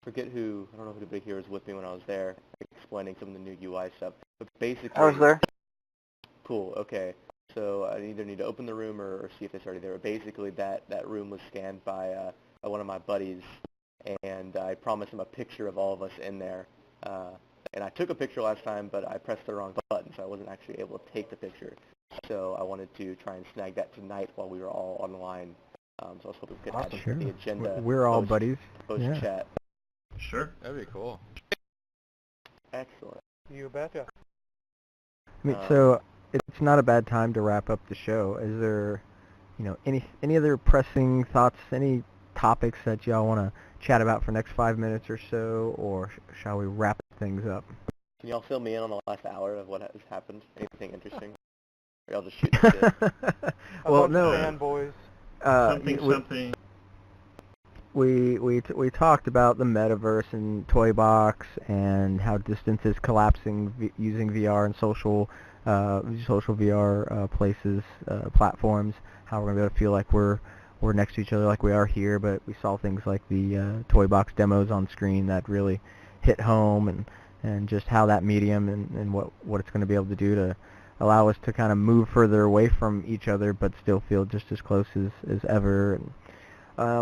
know who the big hero was with me when I was there, explaining some of the new UI stuff. But basically, I was there. Cool. Okay. So I either need to open the room or see if it's already there. But basically, that room was scanned by one of my buddies, and I promised him a picture of all of us in there. And I took a picture last time, but I pressed the wrong button, so I wasn't actually able to take the picture. So I wanted to try and snag that tonight while we were all online. So I was hoping we could add Sure. the agenda. We're all buddies. Post Yeah. chat. Sure. That'd be cool. Excellent. You betcha. I mean, so it's not a bad time to wrap up the show. Is there, any other pressing thoughts, any topics that y'all want to chat about for next 5 minutes or so, or shall we wrap things up? Can y'all fill me in on the last hour of what has happened? Anything interesting? Or y'all just shoot the shit? Well, no. Fanboys. Something. We talked about the metaverse and Toy Box and how distance is collapsing using VR and social VR places, platforms. How we're gonna be able to feel like we're next to each other like we are here. But we saw things like the Toy Box demos on screen that really hit home, and just how that medium and what it's going to be able to do to allow us to kind of move further away from each other but still feel just as close as ever. And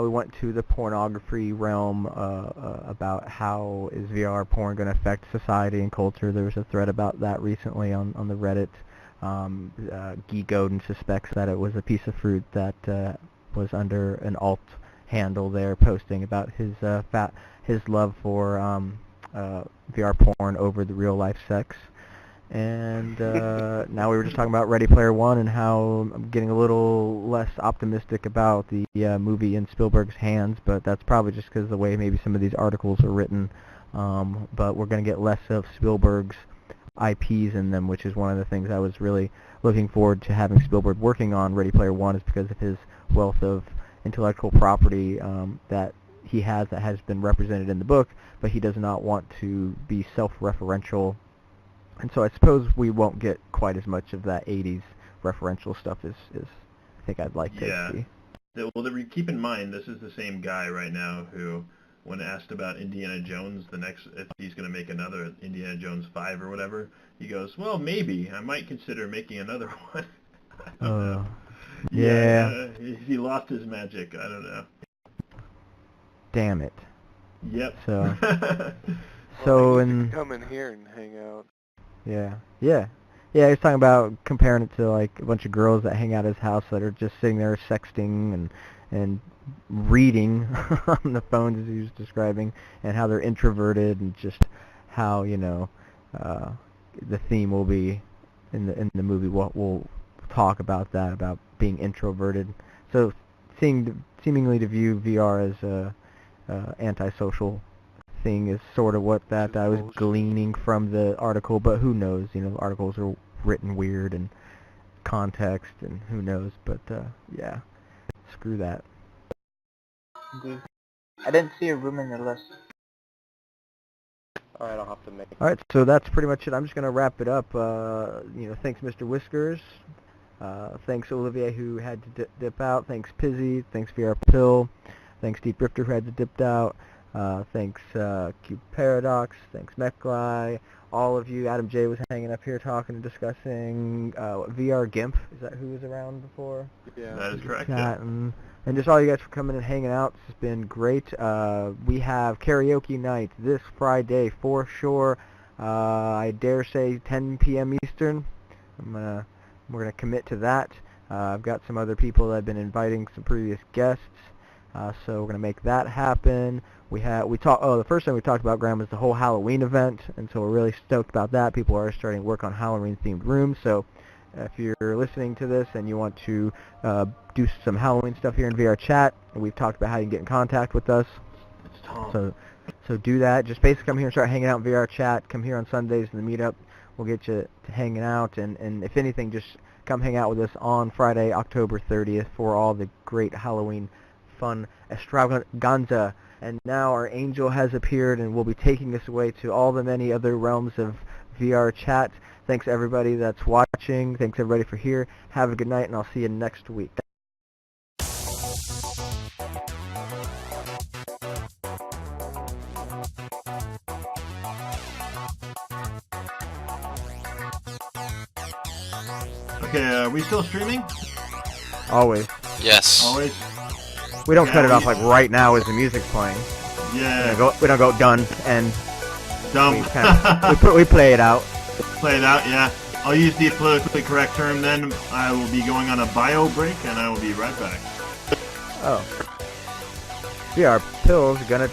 we went to the pornography realm about how is VR porn going to affect society and culture. There was a thread about that recently on the Reddit. Guy Godin suspects that it was a piece of fruit that was under an alt handle there posting about his love for VR porn over the real life sex. And now we were just talking about Ready Player One and how I'm getting a little less optimistic about the movie in Spielberg's hands, but that's probably just because of the way maybe some of these articles are written. But we're going to get less of Spielberg's IPs in them, which is one of the things I was really looking forward to having Spielberg working on Ready Player One, is because of his wealth of intellectual property that he has that has been represented in the book, but he does not want to be self-referential. And so I suppose we won't get quite as much of that 80s referential stuff as I think I'd like to see. Well, keep in mind, this is the same guy right now who, when asked about Indiana Jones, if he's going to make another Indiana Jones 5 or whatever, he goes, well, maybe. I might consider making another one. I don't know. Yeah. He lost his magic. I don't know. Damn it. Yep. So, come in here and hang out. Yeah. He was talking about comparing it to like a bunch of girls that hang out at his house that are just sitting there sexting and reading on the phones, as he was describing, and how they're introverted, and just how the theme will be in the movie. We'll talk about that, about being introverted. So seemingly to view VR as a antisocial thing is sort of what that I was gleaning from the article, but who knows? Articles are written weird and context, and who knows? But yeah, screw that. Indeed. I didn't see a room in the list. Alright, I'll have to make... Alright, so that's pretty much it. I'm just going to wrap it up. Thanks Mr. Whiskers. Thanks Olivier, who had to dip out. Thanks Pizzy. Thanks VRPill. Thanks Deep Rifter, who had to dip out. Thanks CubedParadox. Thanks Mechlei. All of you. Adam J was hanging up here talking and discussing VR GIMP. Is that who was around before? Yeah, that is correct. And just all you guys for coming and hanging out. It's been great. We have karaoke night this Friday for sure. I dare say 10 p.m. Eastern. We're gonna commit to that. I've got some other people that I've been inviting, some previous guests. So we're gonna make that happen. The first thing we talked about, Graham, was the whole Halloween event, and so we're really stoked about that. People are starting to work on Halloween-themed rooms. So if you're listening to this and you want to do some Halloween stuff here in VRChat, we've talked about how you can get in contact with us. It's Tom. So do that. Just basically come here and start hanging out in VRChat. Come here on Sundays in the meetup. We'll get you to hanging out, and if anything, just come hang out with us on Friday, October 30th for all the great Halloween fun extravaganza. And now our angel has appeared and will be taking us away to all the many other realms of VRChat. Thanks everybody that's watching. Thanks everybody for here. Have a good night, and I'll see you next week. Okay, are we still streaming? Always. Yes. Always? We don't cut it off like right now as the music's playing. Yeah. We don't go done and Dumb. we play it out. Play it out, yeah. I'll use the politically correct term then. I will be going on a bio break, and I will be right back. Oh. VRPill's gonna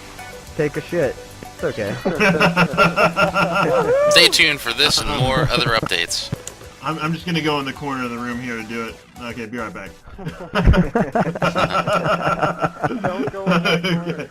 take a shit. It's okay. Stay tuned for this and more other updates. I'm just going to go in the corner of the room here to do it. Okay, be right back. Don't go in that corner.